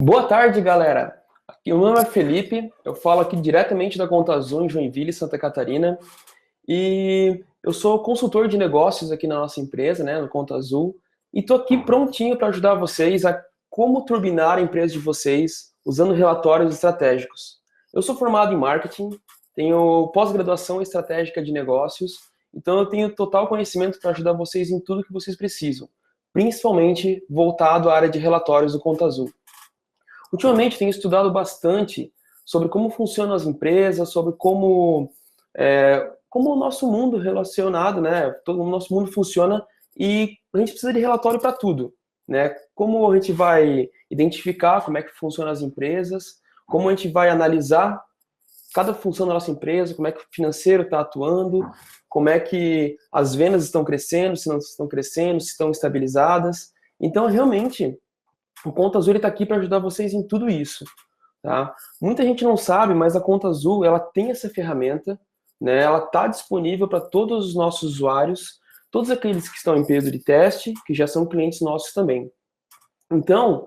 Boa tarde, galera. Aqui, o meu nome é Felipe, eu falo aqui diretamente da Conta Azul em Joinville, Santa Catarina, e eu sou consultor de negócios aqui na nossa empresa, né, no Conta Azul, e estou aqui prontinho para ajudar vocês a como turbinar a empresa de vocês usando relatórios estratégicos. Eu sou formado em marketing, tenho pós-graduação estratégica de negócios, então eu tenho total conhecimento para ajudar vocês em tudo que vocês precisam, principalmente voltado à área de relatórios do Conta Azul. Ultimamente tenho estudado bastante sobre como funcionam as empresas, sobre como o nosso mundo relacionado, né? Todo o nosso mundo funciona e a gente precisa de relatório para tudo, né? Como a gente vai identificar como é que funcionam as empresas, como a gente vai analisar cada função da nossa empresa, como é que o financeiro está atuando, como é que as vendas estão crescendo, se não estão crescendo, se estão estabilizadas. Então, realmente, o Conta Azul está aqui para ajudar vocês em tudo isso, tá? Muita gente não sabe, mas a Conta Azul ela tem essa ferramenta, né? Ela está disponível para todos os nossos usuários, todos aqueles que estão em período de teste, que já são clientes nossos também. Então,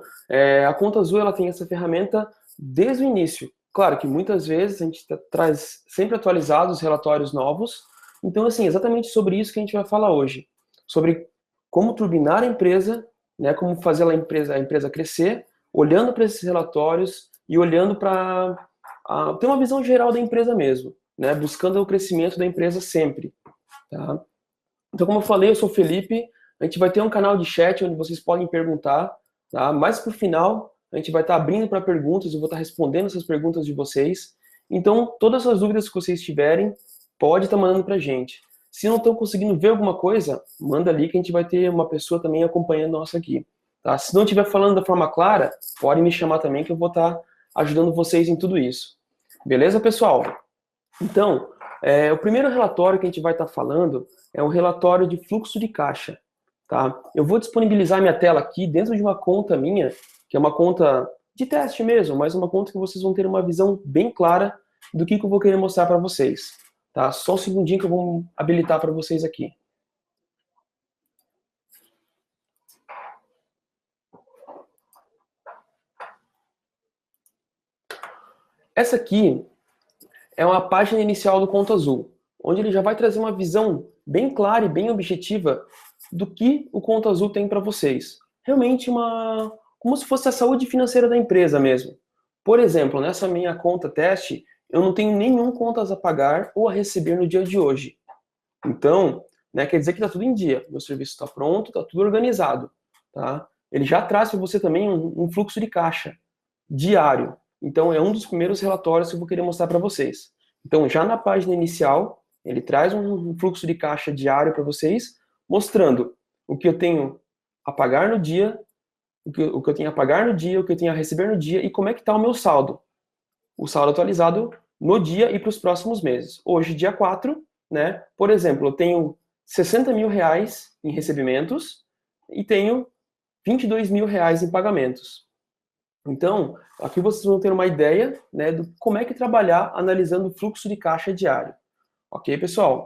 a Conta Azul ela tem essa ferramenta desde o início. Claro que muitas vezes a gente traz sempre atualizados relatórios novos. Então, assim, exatamente sobre isso que a gente vai falar hoje, sobre como turbinar a empresa, né, como fazer a empresa crescer, olhando para esses relatórios e olhando para ter uma visão geral da empresa mesmo, né, buscando o crescimento da empresa sempre. Tá? Então, como eu falei, eu sou o Felipe, a gente vai ter um canal de chat onde vocês podem perguntar, tá? Mais pro final, a gente vai estar abrindo para perguntas, eu vou estar respondendo essas perguntas de vocês. Então, todas as dúvidas que vocês tiverem, pode estar mandando para a gente. Se não estão conseguindo ver alguma coisa, manda ali que a gente vai ter uma pessoa também acompanhando nossa aqui. Tá? Se não estiver falando da forma clara, pode me chamar também que eu vou estar ajudando vocês em tudo isso. Beleza, pessoal? Então, o primeiro relatório que a gente vai estar falando é um relatório de fluxo de caixa. Tá? Eu vou disponibilizar minha tela aqui dentro de uma conta minha, que é uma conta de teste mesmo, mas uma conta que vocês vão ter uma visão bem clara do que eu vou querer mostrar para vocês. Tá? Só um segundinho que eu vou habilitar para vocês aqui. Essa aqui é uma página inicial do Conta Azul, onde ele já vai trazer uma visão bem clara e bem objetiva do que o Conta Azul tem para vocês. Realmente como se fosse a saúde financeira da empresa mesmo. Por exemplo, nessa minha conta teste, eu não tenho nenhum contas a pagar ou a receber no dia de hoje. Então, né, quer dizer que está tudo em dia. Meu serviço está pronto, está tudo organizado. Tá? Ele já traz para você também um fluxo de caixa diário. Então, é um dos primeiros relatórios que eu vou querer mostrar para vocês. Então, já na página inicial, ele traz um fluxo de caixa diário para vocês, mostrando o que eu tenho a pagar no dia, o que eu tenho a pagar no dia, o que eu tenho a receber no dia e como é que está o meu saldo. O saldo atualizado no dia e para os próximos meses. Hoje, dia 4, né? Por exemplo, eu tenho 60 mil reais em recebimentos e tenho 22 mil reais em pagamentos. Então, aqui vocês vão ter uma ideia, né, do como é que trabalhar analisando o fluxo de caixa diário. Ok, pessoal?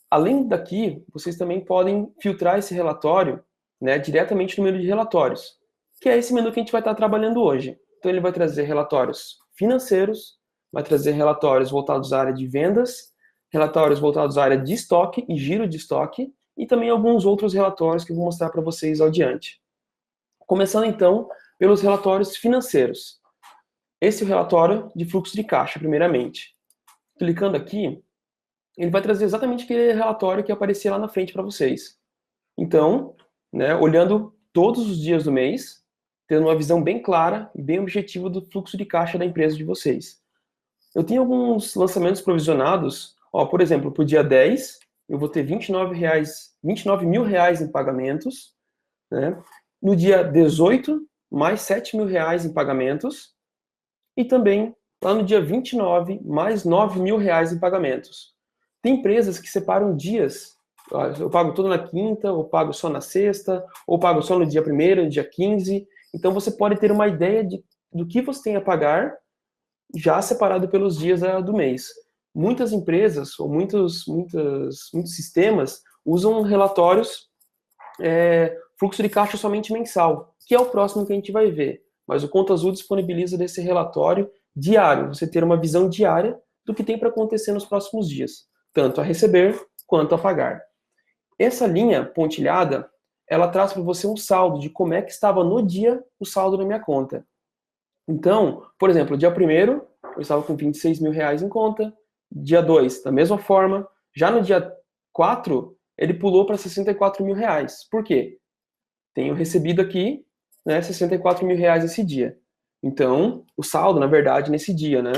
Além daqui, vocês também podem filtrar esse relatório, né, diretamente no menu de relatórios, que é esse menu que a gente vai estar trabalhando hoje. Então, ele vai trazer relatórios financeiros, vai trazer relatórios voltados à área de vendas, relatórios voltados à área de estoque e giro de estoque, e também alguns outros relatórios que eu vou mostrar para vocês adiante. Começando, então, pelos relatórios financeiros. Esse é o relatório de fluxo de caixa, primeiramente. Clicando aqui, ele vai trazer exatamente aquele relatório que aparecia lá na frente para vocês. Então, né, olhando todos os dias do mês, tendo uma visão bem clara e bem objetiva do fluxo de caixa da empresa de vocês. Eu tenho alguns lançamentos provisionados, por exemplo, para o dia 10, eu vou ter R$ 29 mil em pagamentos, né? No dia 18, mais R$ 7 mil em pagamentos, e também lá no dia 29, mais R$ 9 mil em pagamentos. Tem empresas que separam dias, eu pago tudo na quinta, ou pago só na sexta, ou pago só no dia 1º, no dia 15, então você pode ter uma ideia do que você tem a pagar, já separado pelos dias do mês. Muitas empresas, ou muitos sistemas, usam relatórios fluxo de caixa somente mensal, que é o próximo que a gente vai ver. mas o Conta Azul disponibiliza desse relatório diário, você ter uma visão diária do que tem para acontecer nos próximos dias, tanto a receber quanto a pagar. Essa linha pontilhada, ela traz para você um saldo de como é que estava no dia o saldo na minha conta. Então, por exemplo, dia 1º, eu estava com 26 mil reais em conta, dia 2, da mesma forma, já no dia 4, ele pulou para 64 mil reais. Por quê? Tenho recebido aqui, né, 64 mil reais esse dia. Então, o saldo, na verdade, nesse dia, né?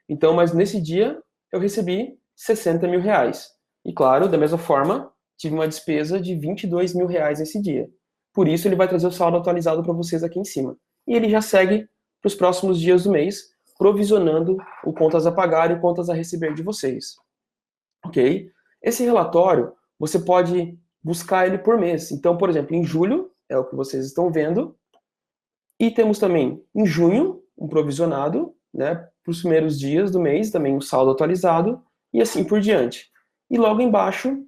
Então, mas nesse dia, eu recebi 60 mil reais. E claro, da mesma forma, tive uma despesa de 22 mil reais nesse dia. Por isso, ele vai trazer o saldo atualizado para vocês aqui em cima. E ele já segue para os próximos dias do mês, provisionando o contas a pagar e contas a receber de vocês. Ok? Esse relatório, você pode buscar ele por mês. Então, por exemplo, em julho, é o que vocês estão vendo, e temos também em junho, um provisionado, né, para os primeiros dias do mês, também um saldo atualizado, e assim por diante. E logo embaixo,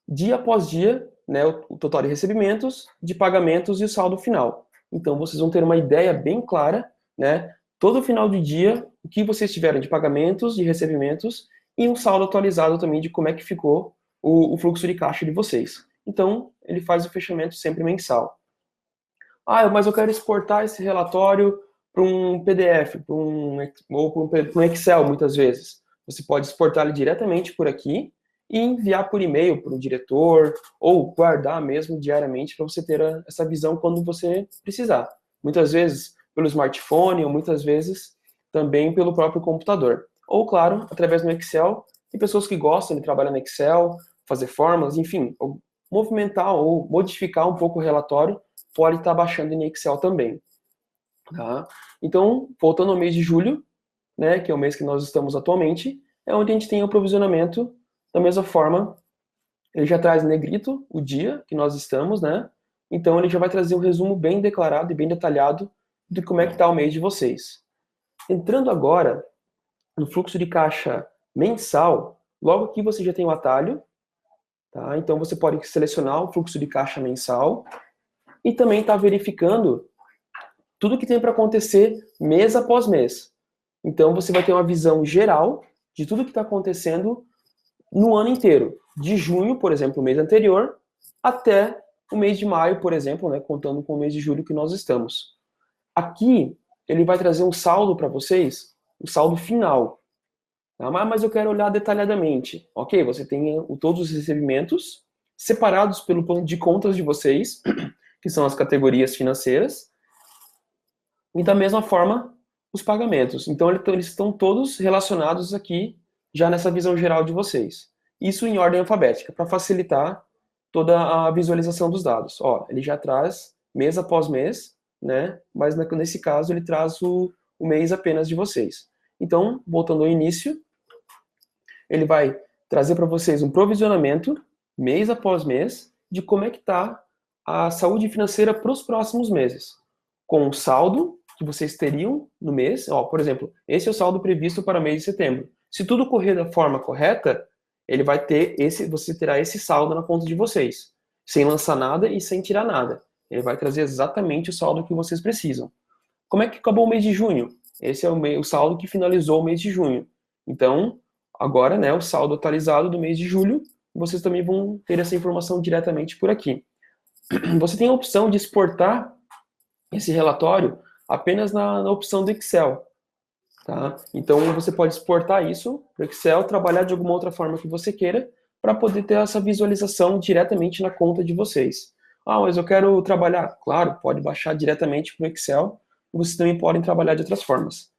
dia após dia, né, o total de recebimentos, de pagamentos e o saldo final. Então, vocês vão ter uma ideia bem clara, né, todo final de dia, o que vocês tiveram de pagamentos, de recebimentos, e um saldo atualizado também de como é que ficou o fluxo de caixa de vocês. Então, ele faz o fechamento sempre mensal. Ah, mas eu quero exportar esse relatório para um PDF, ou para um Excel, muitas vezes. Você pode exportar ele diretamente por aqui e enviar por e-mail para o diretor, ou guardar mesmo diariamente para você ter essa visão quando você precisar. Muitas vezes pelo smartphone, ou muitas vezes também pelo próprio computador. Ou, claro, através do Excel. Tem pessoas que gostam de trabalhar no Excel, fazer fórmulas, enfim, ou movimentar ou modificar um pouco o relatório, pode estar baixando em Excel também. Tá? Então, voltando ao mês de julho, né, que é o mês que nós estamos atualmente, é onde a gente tem o provisionamento da mesma forma. Ele já traz em negrito o dia que nós estamos, né? Então ele já vai trazer um resumo bem declarado e bem detalhado de como é que está o mês de vocês. Entrando agora no fluxo de caixa mensal, logo aqui você já tem o atalho, tá? Então você pode selecionar o fluxo de caixa mensal e também está verificando tudo que tem para acontecer mês após mês. Então você vai ter uma visão geral de tudo que está acontecendo no ano inteiro, de junho, por exemplo, o mês anterior, até o mês de maio, por exemplo, né, contando com o mês de julho que nós estamos. Aqui ele vai trazer um saldo para vocês, um saldo final. Tá? Mas eu quero olhar detalhadamente. Ok, você tem todos os recebimentos separados pelo plano de contas de vocês, que são as categorias financeiras, e da mesma forma os pagamentos. Então eles estão todos relacionados aqui já nessa visão geral de vocês. Isso em ordem alfabética, para facilitar toda a visualização dos dados. Ó, ele já traz mês após mês, né? Mas nesse caso ele traz o mês apenas de vocês. Então, voltando ao início, ele vai trazer para vocês um provisionamento, mês após mês, de como é que está a saúde financeira para os próximos meses. Com o saldo que vocês teriam no mês, ó, por exemplo, esse é o saldo previsto para o mês de setembro. Se tudo correr da forma correta, ele vai ter você terá esse saldo na conta de vocês, sem lançar nada e sem tirar nada. Ele vai trazer exatamente o saldo que vocês precisam. Como é que acabou o mês de junho? Esse é o saldo que finalizou o mês de junho. Então, agora, né, o saldo atualizado do mês de julho, vocês também vão ter essa informação diretamente por aqui. Você tem a opção de exportar esse relatório apenas na opção do Excel. Tá? Então, você pode exportar isso para o Excel, trabalhar de alguma outra forma que você queira, para poder ter essa visualização diretamente na conta de vocês. Ah, mas eu quero trabalhar. Claro, pode baixar diretamente para o Excel, e vocês também podem trabalhar de outras formas.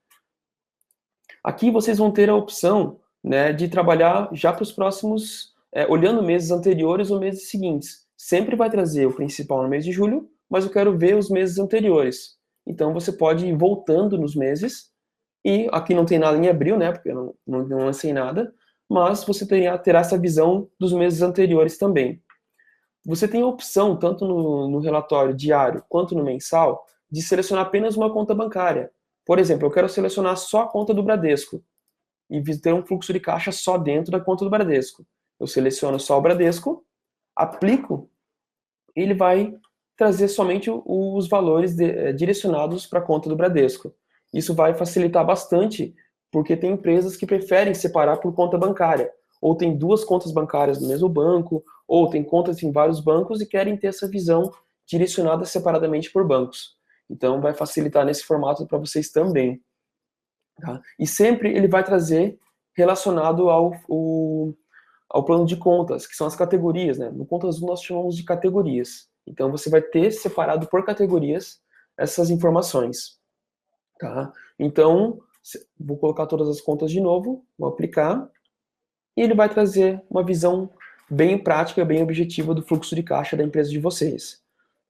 Aqui vocês vão ter a opção, né, de trabalhar já para os próximos, olhando meses anteriores ou meses seguintes. Sempre vai trazer o principal no mês de julho, mas eu quero ver os meses anteriores. Então você pode ir voltando nos meses, e aqui não tem nada em abril, né, porque eu não lancei nada, mas você terá essa visão dos meses anteriores também. Você tem a opção, tanto no relatório diário quanto no mensal, de selecionar apenas uma conta bancária. Por exemplo, eu quero selecionar só a conta do Bradesco e ter um fluxo de caixa só dentro da conta do Bradesco. Eu seleciono só o Bradesco, aplico, e ele vai trazer somente os valores direcionados para a conta do Bradesco. Isso vai facilitar bastante, porque tem empresas que preferem separar por conta bancária, ou tem duas contas bancárias no mesmo banco, ou tem contas em vários bancos e querem ter essa visão direcionada separadamente por bancos. Então, vai facilitar nesse formato para vocês também. Tá? E sempre ele vai trazer relacionado ao plano de contas, que são as categorias, né? No Conta Azul nós chamamos de categorias. Então você vai ter separado por categorias essas informações, tá? Então, vou colocar todas as contas de novo, vou aplicar, e ele vai trazer uma visão bem prática, bem objetiva do fluxo de caixa da empresa de vocês.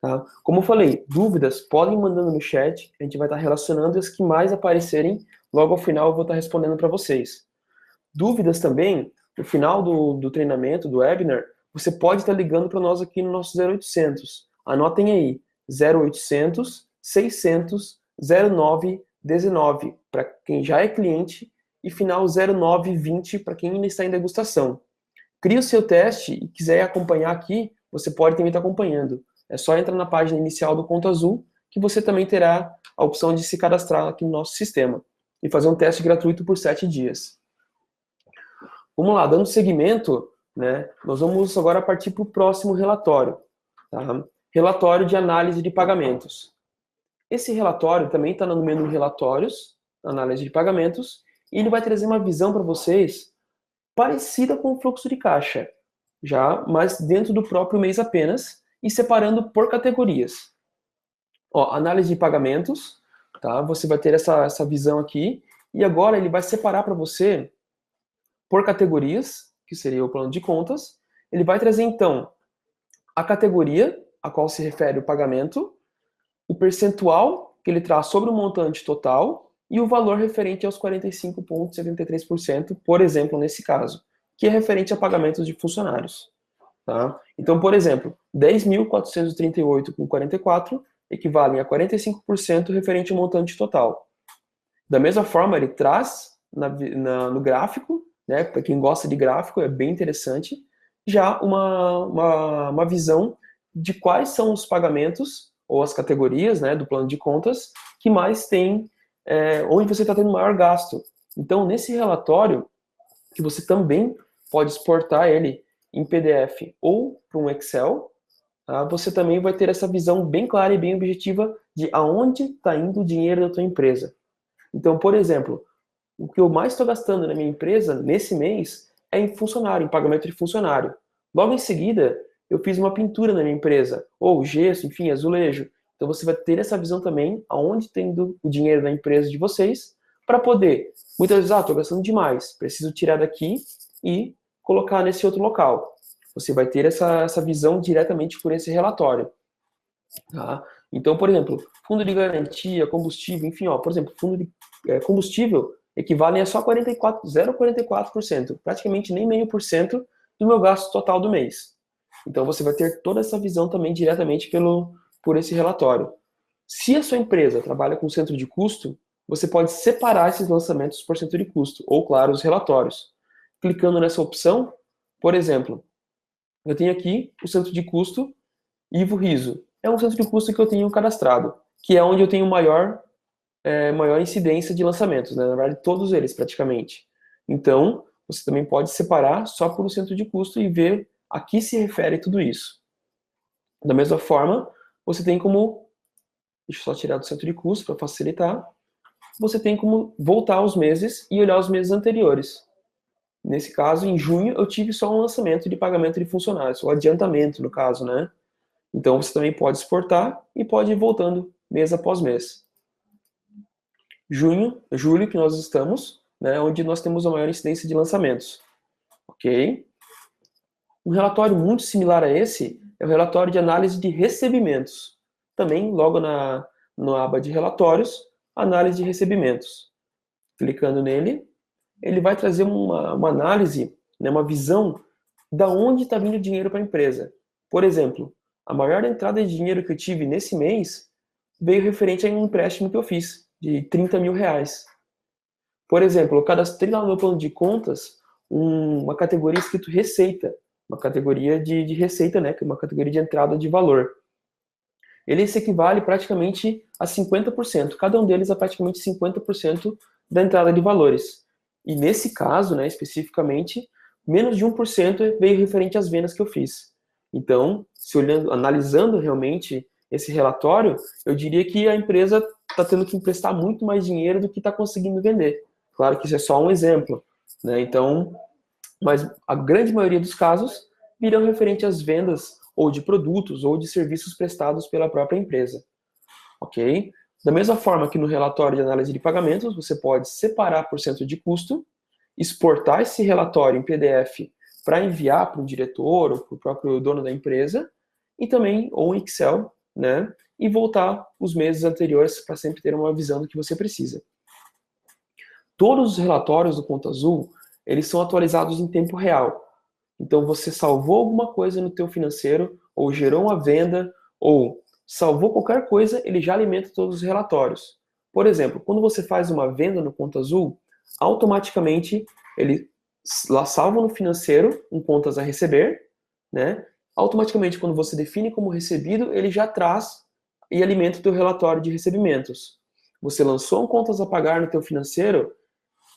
Tá? Como eu falei, dúvidas podem ir mandando no chat, a gente vai estar relacionando e as que mais aparecerem, logo ao final eu vou estar respondendo para vocês. Dúvidas também, no final do treinamento, do webinar, você pode estar ligando para nós aqui no nosso 0800. Anotem aí, 0800 600 0919 para quem já é cliente e final 0920 para quem ainda está em degustação. Crie o seu teste e quiser acompanhar aqui, você pode também estar acompanhando. É só entrar na página inicial do Conta Azul que você também terá a opção de se cadastrar aqui no nosso sistema e fazer um teste gratuito por 7 dias. Vamos lá, dando seguimento, né, nós vamos agora partir para o próximo relatório. Tá? Relatório de análise de pagamentos. Esse relatório também está no menu Relatórios, Análise de Pagamentos, e ele vai trazer uma visão para vocês parecida com o fluxo de caixa, já, mas dentro do próprio mês apenas, e separando por categorias. Ó, análise de pagamentos, tá? Você vai ter essa visão aqui, e agora ele vai separar para você por categorias, que seria o plano de contas. Ele vai trazer, então, a categoria a qual se refere o pagamento, o percentual que ele traz sobre o montante total e o valor referente aos 45,73%, por exemplo, nesse caso, que é referente a pagamentos de funcionários. Tá? Então, por exemplo, 10.438,44 equivalem a 45% referente ao montante total. Da mesma forma, ele traz no gráfico, né, para quem gosta de gráfico, é bem interessante, já uma visão de quais são os pagamentos ou as categorias, né, do plano de contas que mais tem, onde você está tendo maior gasto. Então, nesse relatório, que você também pode exportar ele em PDF ou para um Excel, tá? Você também vai ter essa visão bem clara e bem objetiva de aonde está indo o dinheiro da tua empresa. Então, por exemplo, o que eu mais estou gastando na minha empresa nesse mês é em funcionário, em pagamento de funcionário. Logo em seguida, eu fiz uma pintura na minha empresa, ou gesso, enfim, azulejo. Então você vai ter essa visão também aonde está indo o dinheiro da empresa de vocês, para poder, muitas vezes, estou gastando demais, preciso tirar daqui e colocar nesse outro local. Você vai ter essa visão diretamente por esse relatório. Tá? Então, por exemplo, fundo de garantia, combustível, enfim, ó, por exemplo, fundo de combustível equivalem a só 0,44%, praticamente nem 0,5% do meu gasto total do mês. Então você vai ter toda essa visão também diretamente por esse relatório. Se a sua empresa trabalha com centro de custo, você pode separar esses lançamentos por centro de custo, ou, claro, os relatórios. Clicando nessa opção, por exemplo, eu tenho aqui o centro de custo Ivo Riso. É um centro de custo que eu tenho cadastrado, que é onde eu tenho maior incidência de lançamentos, né? Na verdade, todos eles praticamente. Então, você também pode separar só por um centro de custo e ver a que se refere tudo isso. Da mesma forma, você tem como, deixa eu só tirar do centro de custo para facilitar, você tem como voltar aos meses e olhar os meses anteriores. Nesse caso, em junho, eu tive só um lançamento de pagamento de funcionários, o adiantamento, no caso, né? Então, você também pode exportar e pode ir voltando mês após mês. Julho, que nós estamos, né, onde nós temos a maior incidência de lançamentos. Ok? Um relatório muito similar a esse é o relatório de análise de recebimentos. Também, logo na aba de relatórios, análise de recebimentos. Clicando nele, ele vai trazer uma análise, né, uma visão da onde está vindo o dinheiro para a empresa. Por exemplo, a maior entrada de dinheiro que eu tive nesse mês veio referente a um empréstimo que eu fiz, de 30 mil reais. Por exemplo, eu cadastrei lá no meu plano de contas uma categoria escrito receita, uma categoria de receita, né, que é uma categoria de entrada de valor. ele se equivale praticamente a 50%. Cada um deles é praticamente 50% da entrada de valores. E nesse caso, né, especificamente, menos de 1% veio referente às vendas que eu fiz. Então, analisando realmente esse relatório, eu diria que a empresa está tendo que emprestar muito mais dinheiro do que está conseguindo vender. Claro que isso é só um exemplo, né? Então, mas a grande maioria dos casos virão referente às vendas ou de produtos ou de serviços prestados pela própria empresa, ok? Da mesma forma que no relatório de análise de pagamentos, você pode separar por cento de custo, exportar esse relatório em PDF para enviar para o diretor ou para o próprio dono da empresa, e também, ou em Excel, né? E voltar os meses anteriores para sempre ter uma visão do que você precisa. Todos os relatórios do Conta Azul, eles são atualizados em tempo real. Então, você salvou alguma coisa no teu financeiro, ou gerou uma venda, ou salvou qualquer coisa, ele já alimenta todos os relatórios. Por exemplo, quando você faz uma venda no Conta Azul, automaticamente ele lá salva no financeiro, em contas a receber, né? Automaticamente, quando você define como recebido, ele já traz e alimenta o teu relatório de recebimentos. Você lançou um contas a pagar no teu financeiro,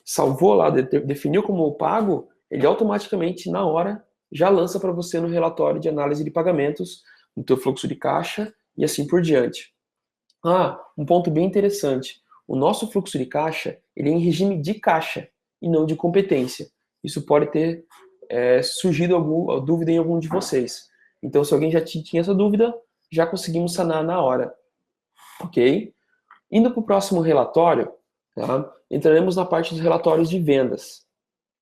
salvou lá, definiu como pago, ele automaticamente, na hora, já lança para você no relatório de análise de pagamentos, no teu fluxo de caixa e assim por diante. Um ponto bem interessante. O nosso fluxo de caixa, ele é em regime de caixa e não de competência. Isso pode ter surgido alguma dúvida em algum de vocês. Então, se alguém já tinha essa dúvida, já conseguimos sanar na hora. Ok? Indo para o próximo relatório, tá? Entraremos na parte dos relatórios de vendas.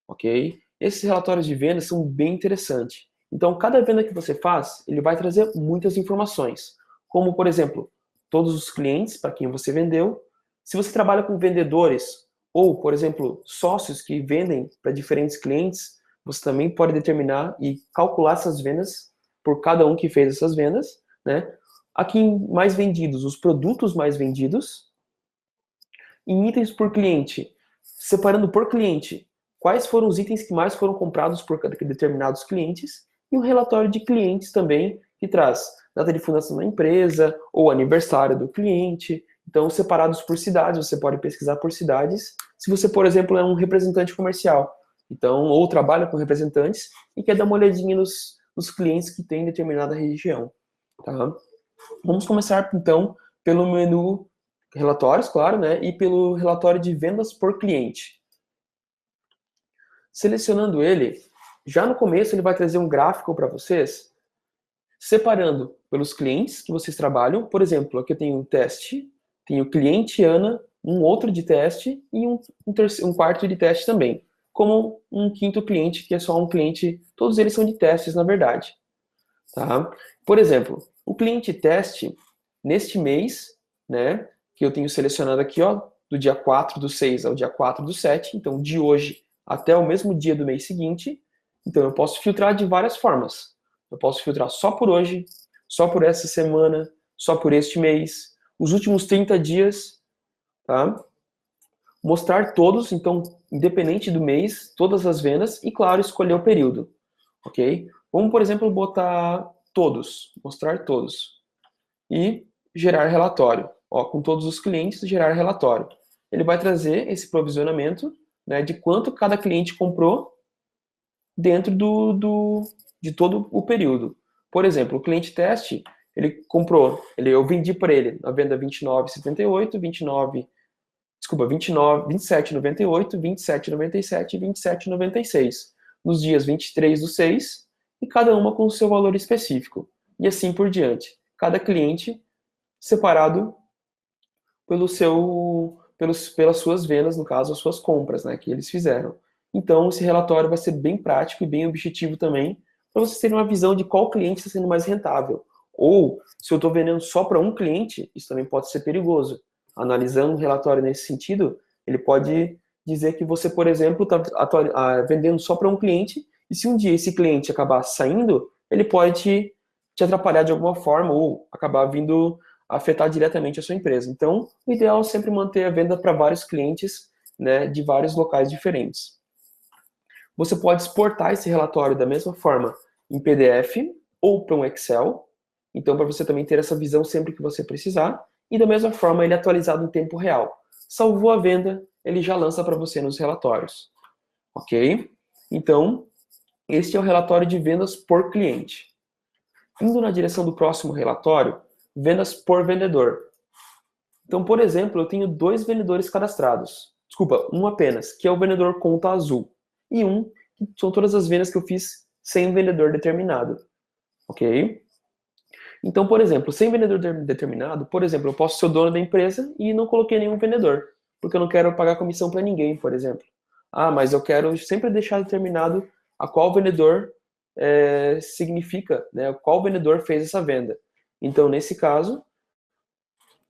Ok? Esses relatórios de vendas são bem interessantes. Então, cada venda que você faz, ele vai trazer muitas informações. Como, por exemplo, todos os clientes para quem você vendeu. Se você trabalha com vendedores ou, por exemplo, sócios que vendem para diferentes clientes, você também pode determinar e calcular essas vendas por cada um que fez essas vendas, né? Aqui em mais vendidos, os produtos mais vendidos. Em itens por cliente, separando por cliente, quais foram os itens que mais foram comprados por determinados clientes, e um relatório de clientes também, que traz data de fundação da empresa, ou aniversário do cliente. Então, separados por cidades, você pode pesquisar por cidades, se você, por exemplo, é um representante comercial, então, ou trabalha com representantes e quer dar uma olhadinha nos clientes que tem em determinada região. Tá? Vamos começar, então, pelo menu relatórios, claro, né? E pelo relatório de vendas por cliente. Selecionando ele, já no começo ele vai trazer um gráfico para vocês, separando pelos clientes que vocês trabalham. Por exemplo, aqui eu tenho um teste, tenho cliente Ana, um outro de teste e um quarto de teste também. Como um quinto cliente, que é só um cliente, todos eles são de testes, na verdade. Tá? Por exemplo, o cliente teste, neste mês, né, que eu tenho selecionado aqui, ó, do dia 4/6 ao dia 4/7, então de hoje até o mesmo dia do mês seguinte. Então eu posso filtrar de várias formas. Eu posso filtrar só por hoje, só por essa semana, só por este mês, os últimos 30 dias, tá? Mostrar todos, então, independente do mês, todas as vendas e, claro, escolher o período, ok? Vamos, por exemplo, botar todos, mostrar todos. E gerar relatório. Ó, com todos os clientes, gerar relatório. Ele vai trazer esse provisionamento, né, de quanto cada cliente comprou dentro de todo o período. Por exemplo, o cliente teste, ele comprou, eu vendi para ele na venda 29,78, 27,98, 27,97 e 27,96. Nos dias 23/6, e cada uma com o seu valor específico. E assim por diante. Cada cliente separado pelas suas vendas, no caso, as suas compras, né, que eles fizeram. Então, esse relatório vai ser bem prático e bem objetivo também, para vocês terem uma visão de qual cliente está sendo mais rentável. Ou, se eu estou vendendo só para um cliente, isso também pode ser perigoso. Analisando um relatório nesse sentido, ele pode dizer que você, por exemplo, está vendendo só para um cliente, e se um dia esse cliente acabar saindo, ele pode te atrapalhar de alguma forma, ou acabar vindo afetar diretamente a sua empresa. Então, o ideal é sempre manter a venda para vários clientes, né, de vários locais diferentes. Você pode exportar esse relatório da mesma forma em PDF ou para um Excel, Então, para você também ter essa visão sempre que você precisar. E da mesma forma, ele é atualizado em tempo real. Salvou a venda, ele já lança para você nos relatórios. Ok? Então, este é o relatório de vendas por cliente. Indo na direção do próximo relatório, vendas por vendedor. Então, por exemplo, eu tenho 2 vendedores cadastrados. Desculpa, um apenas, que é o vendedor conta azul. E um, que são todas as vendas que eu fiz sem um vendedor determinado. Ok? Então, por exemplo, sem vendedor determinado, por exemplo, eu posso ser o dono da empresa e não coloquei nenhum vendedor, porque eu não quero pagar comissão para ninguém, por exemplo. Ah, mas eu quero sempre deixar determinado a qual vendedor significa, né, qual vendedor fez essa venda. Então, nesse caso,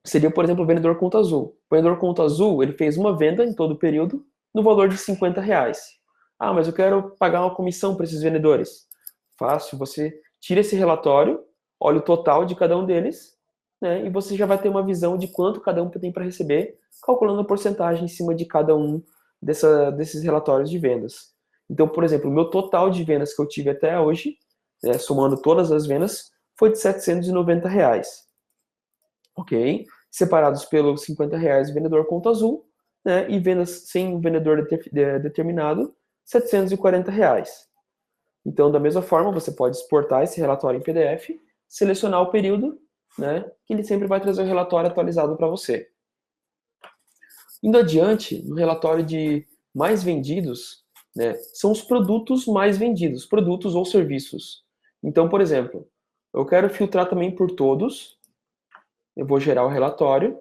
seria, por exemplo, o vendedor conta azul. O vendedor conta azul, ele fez uma venda em todo o período no valor de R$ 50. Ah, mas eu quero pagar uma comissão para esses vendedores. Fácil, você tira esse relatório, olha o total de cada um deles, né, e você já vai ter uma visão de quanto cada um tem para receber, calculando a porcentagem em cima de cada um desses relatórios de vendas. Então, por exemplo, o meu total de vendas que eu tive até hoje, né, somando todas as vendas, foi de R$ 790. Ok? Separados pelos R$ 50 vendedor conta azul, né? E vendas sem vendedor determinado, R$ 740. Então, da mesma forma, você pode exportar esse relatório em PDF, selecionar o período, né? Que ele sempre vai trazer o relatório atualizado para você. Indo adiante, no relatório de mais vendidos, né? São os produtos mais vendidos, produtos ou serviços. Então, por exemplo, eu quero filtrar também por todos. Eu vou gerar o relatório.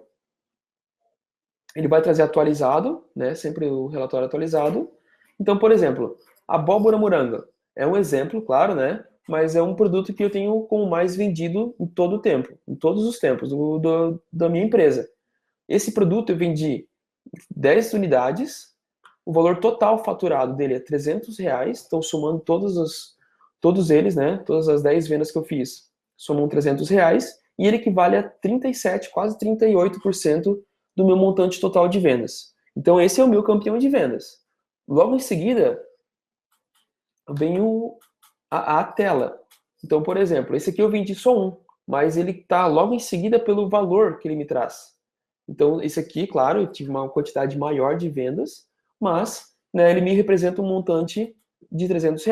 Ele vai trazer atualizado, né? Sempre o relatório atualizado. Então, por exemplo, abóbora moranga é um exemplo, claro, né? Mas é um produto que eu tenho como mais vendido em todo o tempo, em todos os tempos da minha empresa. Esse produto eu vendi 10 unidades, o valor total faturado dele é R$ 300, então somando todos eles, né? Todas as 10 vendas que eu fiz, somam R$ 300, e ele equivale a 37, quase 38% do meu montante total de vendas. Então esse é o meu campeão de vendas. Logo em seguida, vem a tela. Então, por exemplo, esse aqui eu vendi só um, mas ele está logo em seguida pelo valor que ele me traz. Então, esse aqui, claro, eu tive uma quantidade maior de vendas, mas né, ele me representa um montante de R$ 300.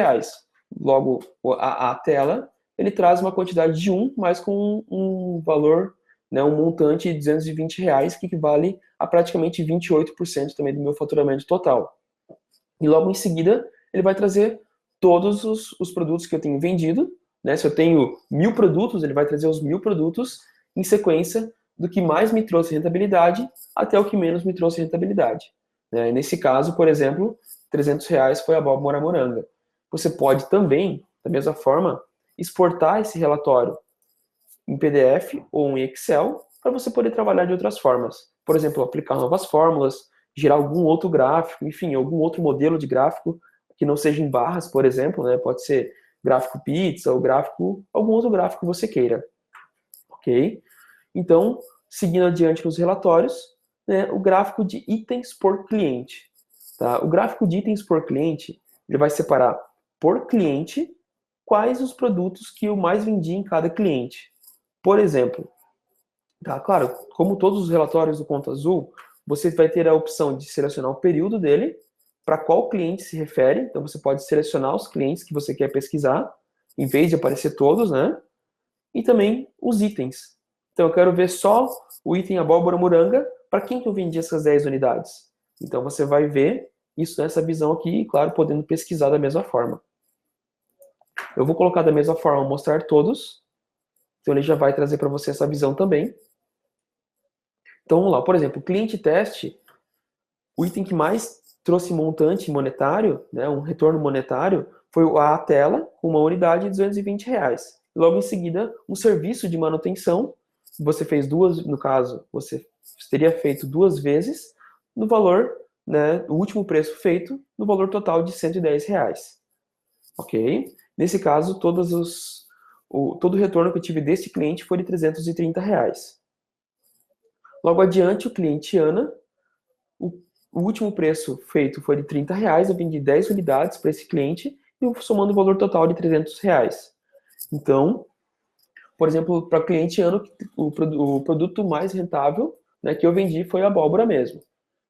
Logo, a tela, ele traz uma quantidade de um, mas com um valor, né, um montante de R$ 220, que equivale a praticamente 28% também do meu faturamento total. E logo em seguida, ele vai trazer todos os produtos que eu tenho vendido, né? Se eu tenho 1.000 produtos, ele vai trazer os 1.000 produtos em sequência do que mais me trouxe rentabilidade até o que menos me trouxe rentabilidade. Né? Nesse caso, por exemplo, R$ 300 foi a abóbora moranga. Você pode também, da mesma forma, exportar esse relatório em PDF ou em Excel para você poder trabalhar de outras formas. Por exemplo, aplicar novas fórmulas, gerar algum outro gráfico, enfim, algum outro modelo de gráfico que não seja em barras, por exemplo, né? Pode ser gráfico pizza ou gráfico, algum outro gráfico que você queira. Ok? Então, seguindo adiante nos relatórios, né, o gráfico de itens por cliente. Tá? O gráfico de itens por cliente, ele vai separar por cliente quais os produtos que eu mais vendi em cada cliente. Por exemplo, tá? Claro, como todos os relatórios do Conta Azul, você vai ter a opção de selecionar o período dele, para qual cliente se refere. Então, você pode selecionar os clientes que você quer pesquisar, em vez de aparecer todos, né? E também os itens. Então, eu quero ver só o item abóbora moranga, para quem que eu vendi essas 10 unidades. Então, você vai ver isso nessa visão aqui, e, claro, podendo pesquisar da mesma forma. Eu vou colocar da mesma forma, mostrar todos. Então, ele já vai trazer para você essa visão também. Então, vamos lá. Por exemplo, cliente teste, o item que mais trouxe montante monetário, né, um retorno monetário, foi a tela, com uma unidade de R$ 220. Logo em seguida, um serviço de manutenção, você fez duas, no caso, você teria feito 2 vezes, no valor, né, o último preço feito, no valor total de R$ 110. Ok? Nesse caso, todo o retorno que eu tive desse cliente foi de R$ 330. Logo adiante, o cliente Ana, o último preço feito foi de R$ 30, eu vendi 10 unidades para esse cliente, e somando o valor total de R$ 300. Então, Por exemplo, para cliente ano, o produto mais rentável, né, que eu vendi foi a abóbora mesmo.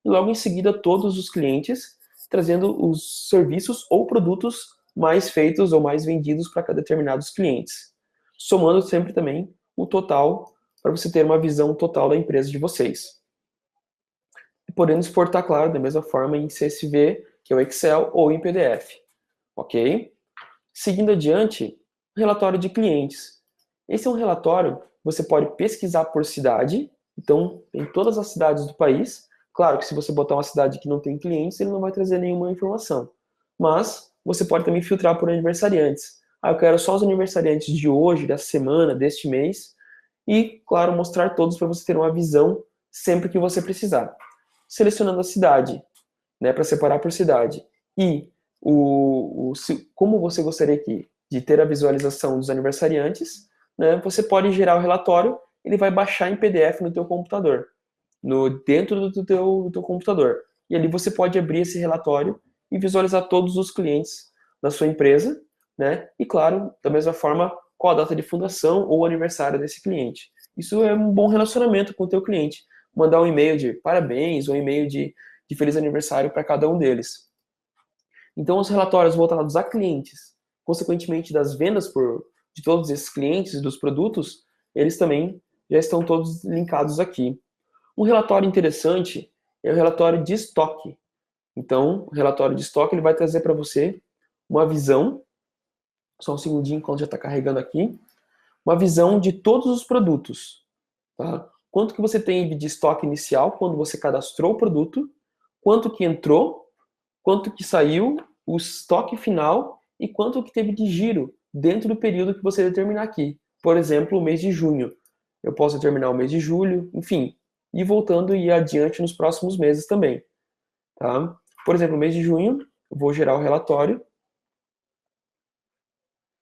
E logo em seguida, todos os clientes trazendo os serviços ou produtos mais feitos ou mais vendidos para determinados clientes. Somando sempre também o total, para você ter uma visão total da empresa de vocês. E podendo exportar, claro, da mesma forma em CSV, que é o Excel, ou em PDF. Ok? Seguindo adiante, relatório de clientes. Esse é um relatório que você pode pesquisar por cidade, então em todas as cidades do país. Claro que se você botar uma cidade que não tem clientes, ele não vai trazer nenhuma informação. Mas você pode também filtrar por aniversariantes. Ah, eu quero só os aniversariantes de hoje, dessa semana, deste mês. E, claro, mostrar todos para você ter uma visão sempre que você precisar. Selecionando a cidade, né, para separar por cidade. E como você gostaria de ter a visualização dos aniversariantes, né, você pode gerar o relatório, ele vai baixar em PDF no teu computador, dentro do teu computador. E ali você pode abrir esse relatório e visualizar todos os clientes da sua empresa, né? E claro, da mesma forma, qual a data de fundação ou aniversário desse cliente. Isso é um bom relacionamento com o teu cliente. Mandar um e-mail de parabéns ou um e-mail de feliz aniversário para cada um deles. Então, os relatórios voltados a clientes, consequentemente das vendas de todos esses clientes e dos produtos, eles também já estão todos linkados aqui. Um relatório interessante é o relatório de estoque. Então, o relatório de estoque ele vai trazer para você uma visão, só um segundinho enquanto já está carregando aqui, uma visão de todos os produtos. Tá? Quanto que você tem de estoque inicial quando você cadastrou o produto, quanto que entrou, quanto que saiu, o estoque final e quanto que teve de giro dentro do período que você determinar aqui. Por exemplo, o mês de junho. Eu posso determinar o mês de julho, enfim, e voltando e adiante nos próximos meses também. Tá? Por exemplo, no mês de junho, eu vou gerar o relatório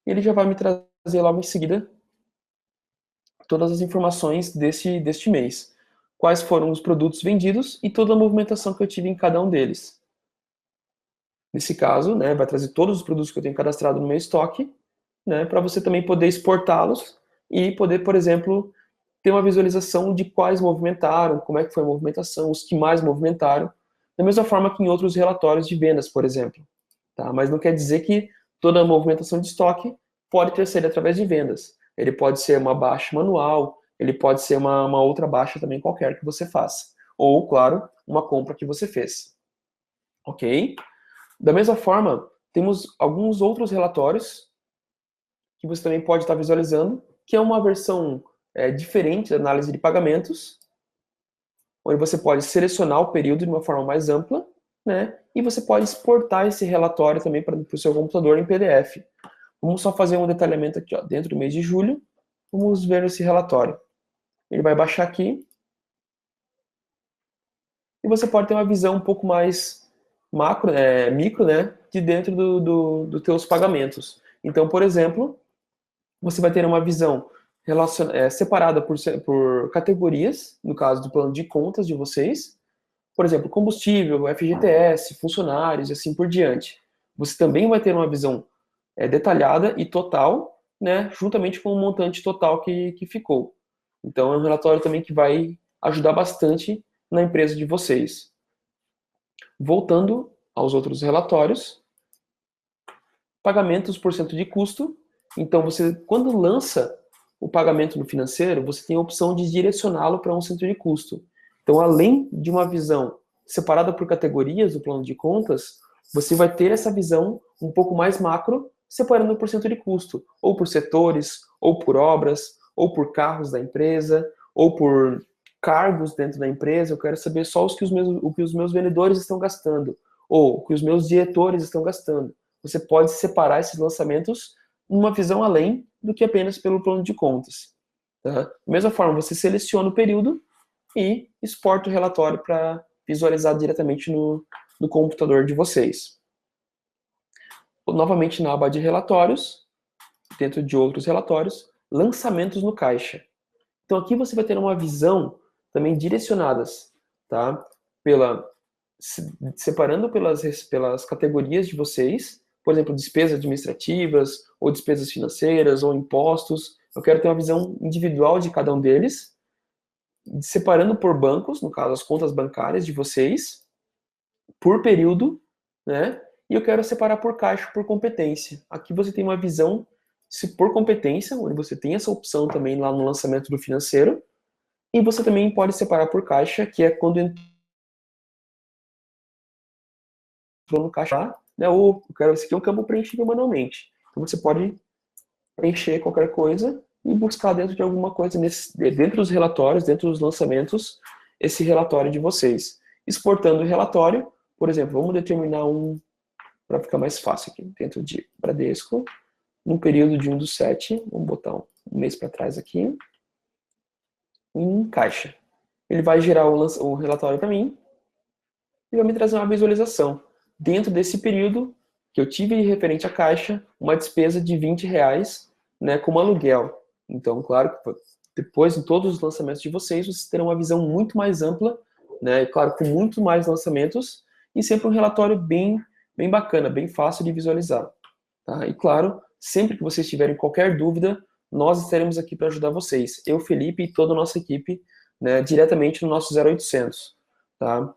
e ele já vai me trazer logo em seguida todas as informações deste mês. Quais foram os produtos vendidos e toda a movimentação que eu tive em cada um deles. Nesse caso, né, vai trazer todos os produtos que eu tenho cadastrado no meu estoque, né, para você também poder exportá-los e poder, por exemplo, ter uma visualização de quais movimentaram, como é que foi a movimentação, os que mais movimentaram, da mesma forma que em outros relatórios de vendas, por exemplo. Tá? Mas não quer dizer que toda a movimentação de estoque pode ter sido através de vendas. Ele pode ser uma baixa manual, ele pode ser uma outra baixa também qualquer que você faça. Ou, claro, uma compra que você fez. Ok? Da mesma forma, temos alguns outros relatórios que você também pode estar visualizando, que é uma versão diferente da análise de pagamentos, onde você pode selecionar o período de uma forma mais ampla, né? E você pode exportar esse relatório também para o seu computador em PDF. Vamos só fazer um detalhamento aqui, ó, dentro do mês de julho. Vamos ver esse relatório. Ele vai baixar aqui. E você pode ter uma visão um pouco mais micro, né? De dentro dos teus pagamentos. Então, por exemplo, você vai ter uma visão separada por categorias, no caso do plano de contas de vocês. Por exemplo, combustível, FGTS, funcionários e assim por diante. Você também vai ter uma visão detalhada e total, né, juntamente com o montante total que ficou. Então, é um relatório também que vai ajudar bastante na empresa de vocês. Voltando aos outros relatórios, pagamentos por cento de custo. Então, você, quando lança o pagamento no financeiro, você tem a opção de direcioná-lo para um centro de custo. Então, além de uma visão separada por categorias do plano de contas, você vai ter essa visão um pouco mais macro, separando por cento de custo, ou por setores, ou por obras, ou por carros da empresa, ou por cargos dentro da empresa. Eu quero saber só o que os meus vendedores estão gastando, ou o que os meus diretores estão gastando. Você pode separar esses lançamentos numa visão além do que apenas pelo plano de contas. Tá? Da mesma forma, você seleciona o período e exporta o relatório para visualizar diretamente no computador de vocês. Novamente na aba de relatórios, dentro de outros relatórios, lançamentos no caixa. Então aqui você vai ter uma visão também direcionadas, tá? Separando pelas categorias de vocês, por exemplo, despesas administrativas, ou despesas financeiras, ou impostos. eu quero ter uma visão individual de cada um deles, separando por bancos, no caso as contas bancárias de vocês, por período, né? E eu quero separar por caixa, por competência. Aqui você tem uma visão se por competência, onde você tem essa opção também lá no lançamento do financeiro, e você também pode separar por caixa, que é quando entrou no caixa, né? Ou eu quero esse aqui é um campo preenchível manualmente. Então você pode preencher qualquer coisa e buscar dentro de alguma coisa, dentro dos relatórios, dentro dos lançamentos, esse relatório de vocês. Exportando o relatório, por exemplo, vamos determinar um, para ficar mais fácil aqui, dentro de Bradesco, no período de 1/7, vamos botar um mês para trás aqui, em caixa. Ele vai gerar o relatório para mim e vai me trazer uma visualização. Dentro desse período que eu tive referente à caixa, uma despesa de R$20, né, como aluguel. Então, claro que depois, em todos os lançamentos de vocês terão uma visão muito mais ampla, né, claro, com muito mais lançamentos, e sempre um relatório bem bacana, bem fácil de visualizar. Tá? E claro, sempre que vocês tiverem qualquer dúvida, nós estaremos aqui para ajudar vocês. Eu, Felipe e toda a nossa equipe, né, diretamente no nosso 0800. Tá?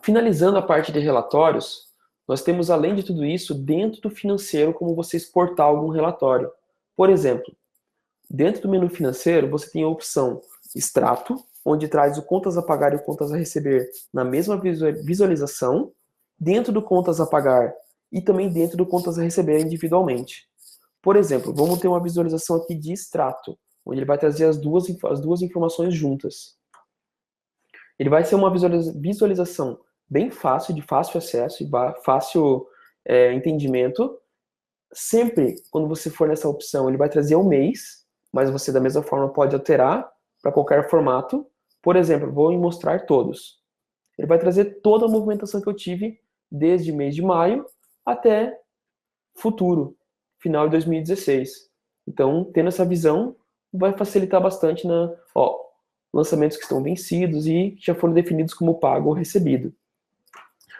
Finalizando a parte de relatórios, nós temos, além de tudo isso, dentro do financeiro, como você exportar algum relatório. Por exemplo, dentro do menu financeiro, você tem a opção extrato, onde traz o contas a pagar e o contas a receber na mesma visualização, dentro do contas a pagar e também dentro do contas a receber individualmente. Por exemplo, vamos ter uma visualização aqui de extrato, onde ele vai trazer as duas informações juntas. Ele vai ser uma visualização bem fácil, de fácil acesso e fácil entendimento. Sempre, quando você for nessa opção, ele vai trazer o mês, mas você da mesma forma pode alterar para qualquer formato. Por exemplo, vou mostrar todos. Ele vai trazer toda a movimentação que eu tive desde mês de maio até futuro, final de 2016. Então, tendo essa visão, vai facilitar bastante lançamentos que estão vencidos e que já foram definidos como pago ou recebido.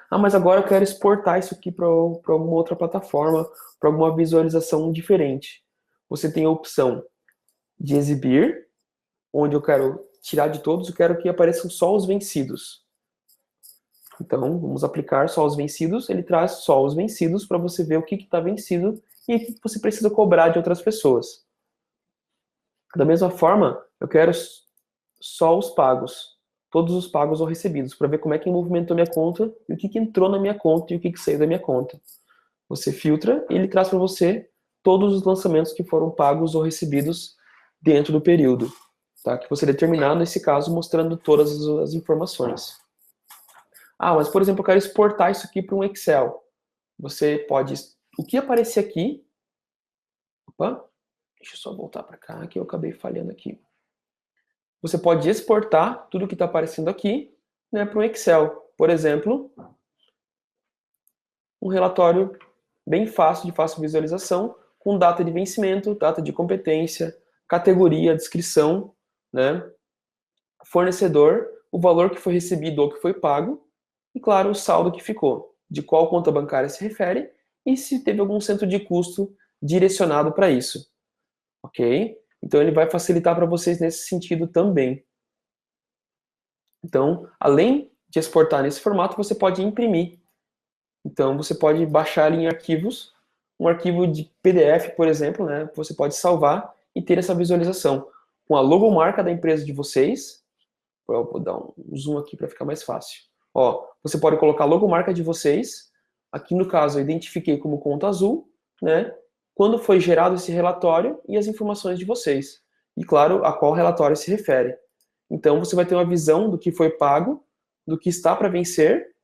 Ah, mas agora eu quero exportar isso aqui para alguma outra plataforma, para alguma visualização diferente. Você tem a opção de exibir, onde eu quero tirar de todos, eu quero que apareçam só os vencidos. Então, vamos aplicar só os vencidos, ele traz só os vencidos para você ver o que está vencido e o que você precisa cobrar de outras pessoas. Da mesma forma, eu quero só os pagos, todos os pagos ou recebidos, para ver como é que movimentou minha conta e o que entrou na minha conta e o que saiu da minha conta. Você filtra e ele traz para você todos os lançamentos que foram pagos ou recebidos dentro do período, tá? Que você determinar, nesse caso, mostrando todas as informações. Ah, mas por exemplo, eu quero exportar isso aqui para um Excel. Você pode... O que aparecer aqui... Opa, deixa eu só voltar para cá, que eu acabei falhando aqui. Você pode exportar tudo que está aparecendo aqui, né, para um Excel. Por exemplo, um relatório bem fácil, de fácil visualização, com data de vencimento, data de competência, categoria, descrição, né, fornecedor, o valor que foi recebido ou que foi pago, e claro, o saldo que ficou, de qual conta bancária se refere e se teve algum centro de custo direcionado para isso. Ok? Então ele vai facilitar para vocês nesse sentido também. Então, além de exportar nesse formato, você pode imprimir. Então você pode baixar em arquivos, um arquivo de PDF, por exemplo, né? Você pode salvar e ter essa visualização com a logomarca da empresa de vocês. Eu vou dar um zoom aqui para ficar mais fácil. Ó, você pode colocar a logomarca de vocês. Aqui no caso eu identifiquei como conta azul, né? Quando foi gerado esse relatório e as informações de vocês. E claro, a qual relatório se refere. Então você vai ter uma visão do que foi pago, do que está para vencer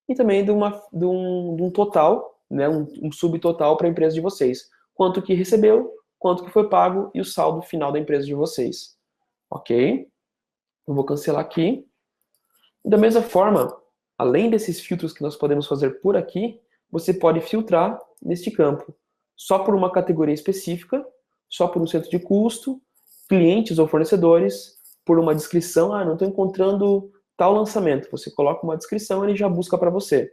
e também de um total, né, um subtotal para a empresa de vocês. Quanto que recebeu, quanto que foi pago e o saldo final da empresa de vocês. Ok? Eu vou cancelar aqui. Da mesma forma, além desses filtros que nós podemos fazer por aqui, você pode filtrar neste campo. Só por uma categoria específica, só por um centro de custo, clientes ou fornecedores, por uma descrição, não estou encontrando tal lançamento. Você coloca uma descrição, ele já busca para você.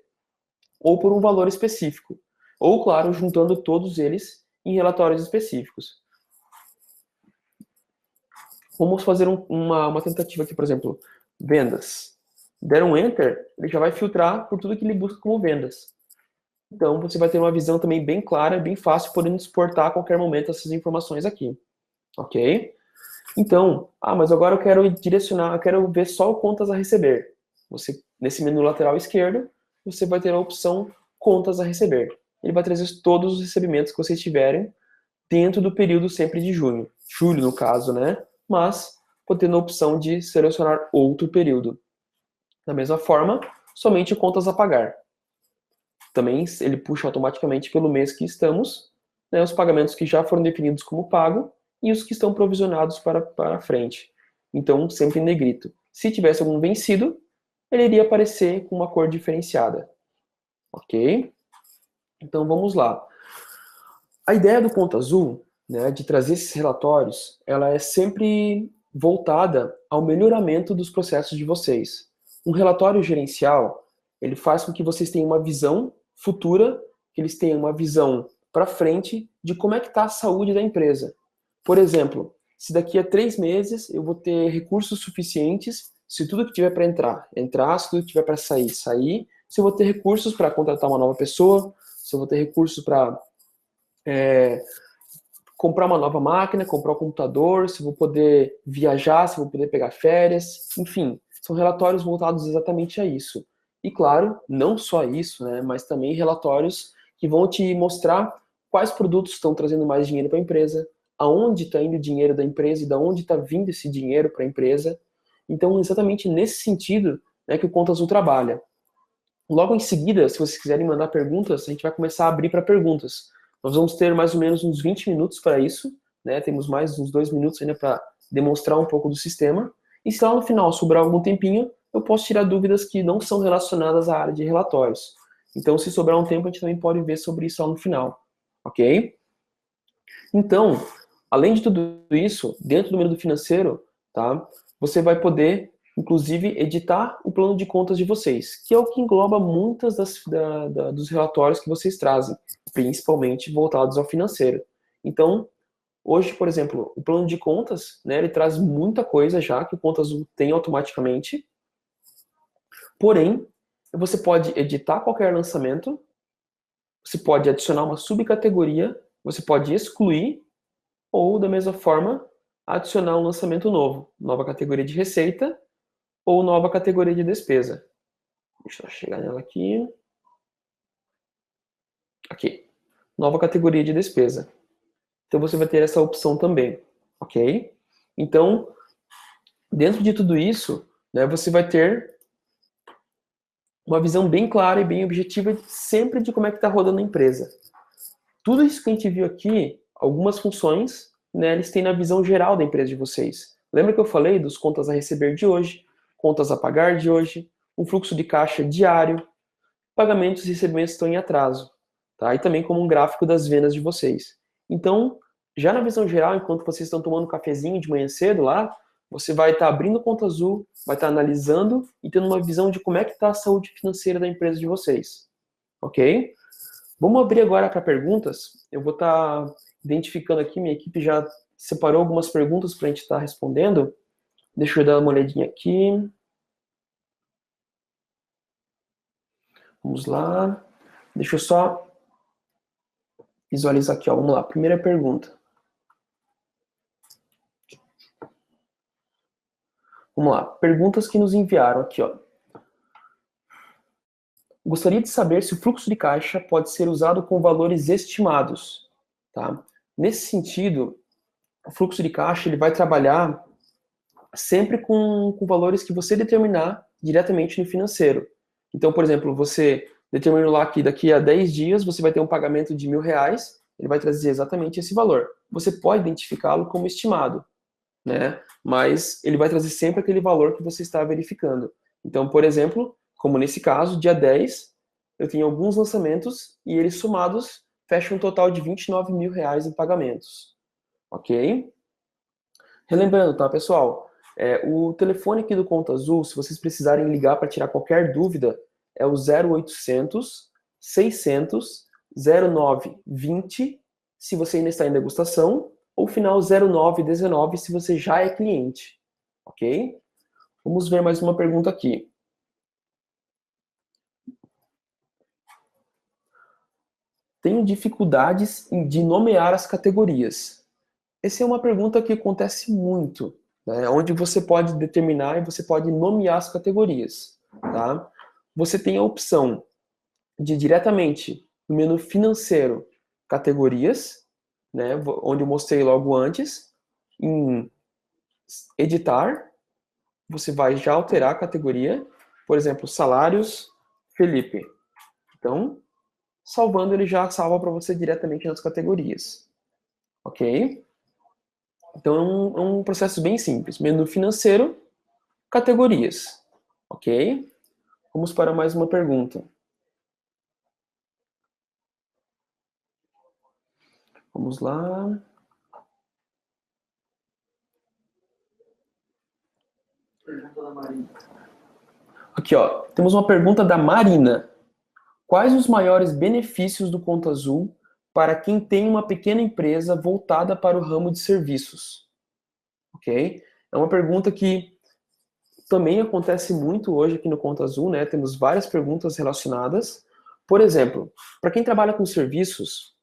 Ou por um valor específico. Ou, claro, juntando todos eles em relatórios específicos. Vamos fazer uma tentativa aqui, por exemplo, vendas. Deram um Enter, ele já vai filtrar por tudo que ele busca como vendas. Então, você vai ter uma visão também bem clara, bem fácil, podendo exportar a qualquer momento essas informações aqui. Ok? Então, mas agora eu quero direcionar, eu quero ver só contas a receber. Você, nesse menu lateral esquerdo, você vai ter a opção contas a receber. Ele vai trazer todos os recebimentos que vocês tiverem dentro do período sempre de junho. Julho, no caso, né? Mas, podendo a opção de selecionar outro período. Da mesma forma, somente contas a pagar. Também ele puxa automaticamente pelo mês que estamos, né, os pagamentos que já foram definidos como pago e os que estão provisionados para frente. Então, sempre em negrito. Se tivesse algum vencido, ele iria aparecer com uma cor diferenciada. Ok? Então, vamos lá. A ideia do Conta Azul, né, de trazer esses relatórios, ela é sempre voltada ao melhoramento dos processos de vocês. Um relatório gerencial, ele faz com que vocês tenham uma visão futura, que eles tenham uma visão para frente de como é que está a saúde da empresa. Por exemplo, se daqui a 3 meses eu vou ter recursos suficientes, se tudo que tiver para entrar, se tudo que tiver para sair, se eu vou ter recursos para contratar uma nova pessoa, se eu vou ter recursos para comprar uma nova máquina, comprar um computador, se eu vou poder viajar, se eu vou poder pegar férias, enfim, são relatórios voltados exatamente a isso. E claro, não só isso, né, mas também relatórios que vão te mostrar quais produtos estão trazendo mais dinheiro para a empresa, aonde está indo o dinheiro da empresa e de onde está vindo esse dinheiro para a empresa. Então, exatamente nesse sentido, né, que o Conta Azul trabalha. Logo em seguida, se vocês quiserem mandar perguntas, a gente vai começar a abrir para perguntas. Nós vamos ter mais ou menos uns 20 minutos para isso, né? Temos mais uns 2 minutos ainda para demonstrar um pouco do sistema. E se lá no final sobrar algum tempinho, eu posso tirar dúvidas que não são relacionadas à área de relatórios. Então, se sobrar um tempo, a gente também pode ver sobre isso lá no final, ok? Então, além de tudo isso, dentro do menu do financeiro, tá? Você vai poder, inclusive, editar o plano de contas de vocês, que é o que engloba muitas dos relatórios que vocês trazem, principalmente voltados ao financeiro. Então, hoje, por exemplo, o plano de contas, né, ele traz muita coisa já que o Conta Azul tem automaticamente, porém, você pode editar qualquer lançamento, você pode adicionar uma subcategoria, você pode excluir, ou, da mesma forma, adicionar um lançamento novo, nova categoria de receita ou nova categoria de despesa. Deixa eu chegar nela aqui. Aqui. Nova categoria de despesa. Então você vai ter essa opção também, ok? Então, dentro de tudo isso, né, você vai ter uma visão bem clara e bem objetiva sempre de como é que está rodando a empresa. Tudo isso que a gente viu aqui, algumas funções, né, eles têm na visão geral da empresa de vocês. Lembra que eu falei dos contas a receber de hoje, contas a pagar de hoje, um fluxo de caixa diário, pagamentos e recebimentos estão em atraso, tá? E também como um gráfico das vendas de vocês. Então, já na visão geral, enquanto vocês estão tomando um cafezinho de manhã cedo lá, você vai estar abrindo o Conta Azul, vai estar analisando e tendo uma visão de como é que está a saúde financeira da empresa de vocês, ok? Vamos abrir agora para perguntas. Eu vou estar identificando aqui, minha equipe já separou algumas perguntas para a gente estar respondendo. Deixa eu dar uma olhadinha aqui. Vamos lá. Deixa eu só visualizar aqui, ó. Vamos lá. Primeira pergunta. Vamos lá. Perguntas que nos enviaram aqui, ó. Gostaria de saber se o fluxo de caixa pode ser usado com valores estimados, tá? Nesse sentido, o fluxo de caixa ele vai trabalhar sempre com valores que você determinar diretamente no financeiro. Então, por exemplo, você determinou lá que daqui a 10 dias você vai ter um pagamento de R$1.000, ele vai trazer exatamente esse valor. Você pode identificá-lo como estimado, né? Mas ele vai trazer sempre aquele valor que você está verificando. Então, por exemplo, como nesse caso, dia 10, eu tenho alguns lançamentos e eles somados fecham um total de R$29.000 em pagamentos. Ok? Relembrando, tá, pessoal? O telefone aqui do Conta Azul, se vocês precisarem ligar para tirar qualquer dúvida, é o 0800 600 0920, se você ainda está em degustação, ou final 0919 se você já é cliente, ok? Vamos ver mais uma pergunta aqui. Tenho dificuldades de nomear as categorias. Essa é uma pergunta que acontece muito, né? Onde você pode determinar e você pode nomear as categorias, tá? Você tem a opção de diretamente no menu financeiro, categorias, né? Onde eu mostrei logo antes, em editar, você vai já alterar a categoria, por exemplo, salários, Felipe. Então, salvando, ele já salva para você diretamente nas categorias, ok? Então, é um processo bem simples. Menu financeiro, categorias, ok? Vamos para mais uma pergunta. Vamos lá. Pergunta da Marina. Aqui, ó, temos uma pergunta da Marina. Quais os maiores benefícios do Conta Azul para quem tem uma pequena empresa voltada para o ramo de serviços? Ok? É uma pergunta que também acontece muito hoje aqui no Conta Azul, né? Temos várias perguntas relacionadas. Por exemplo, para quem trabalha com serviços,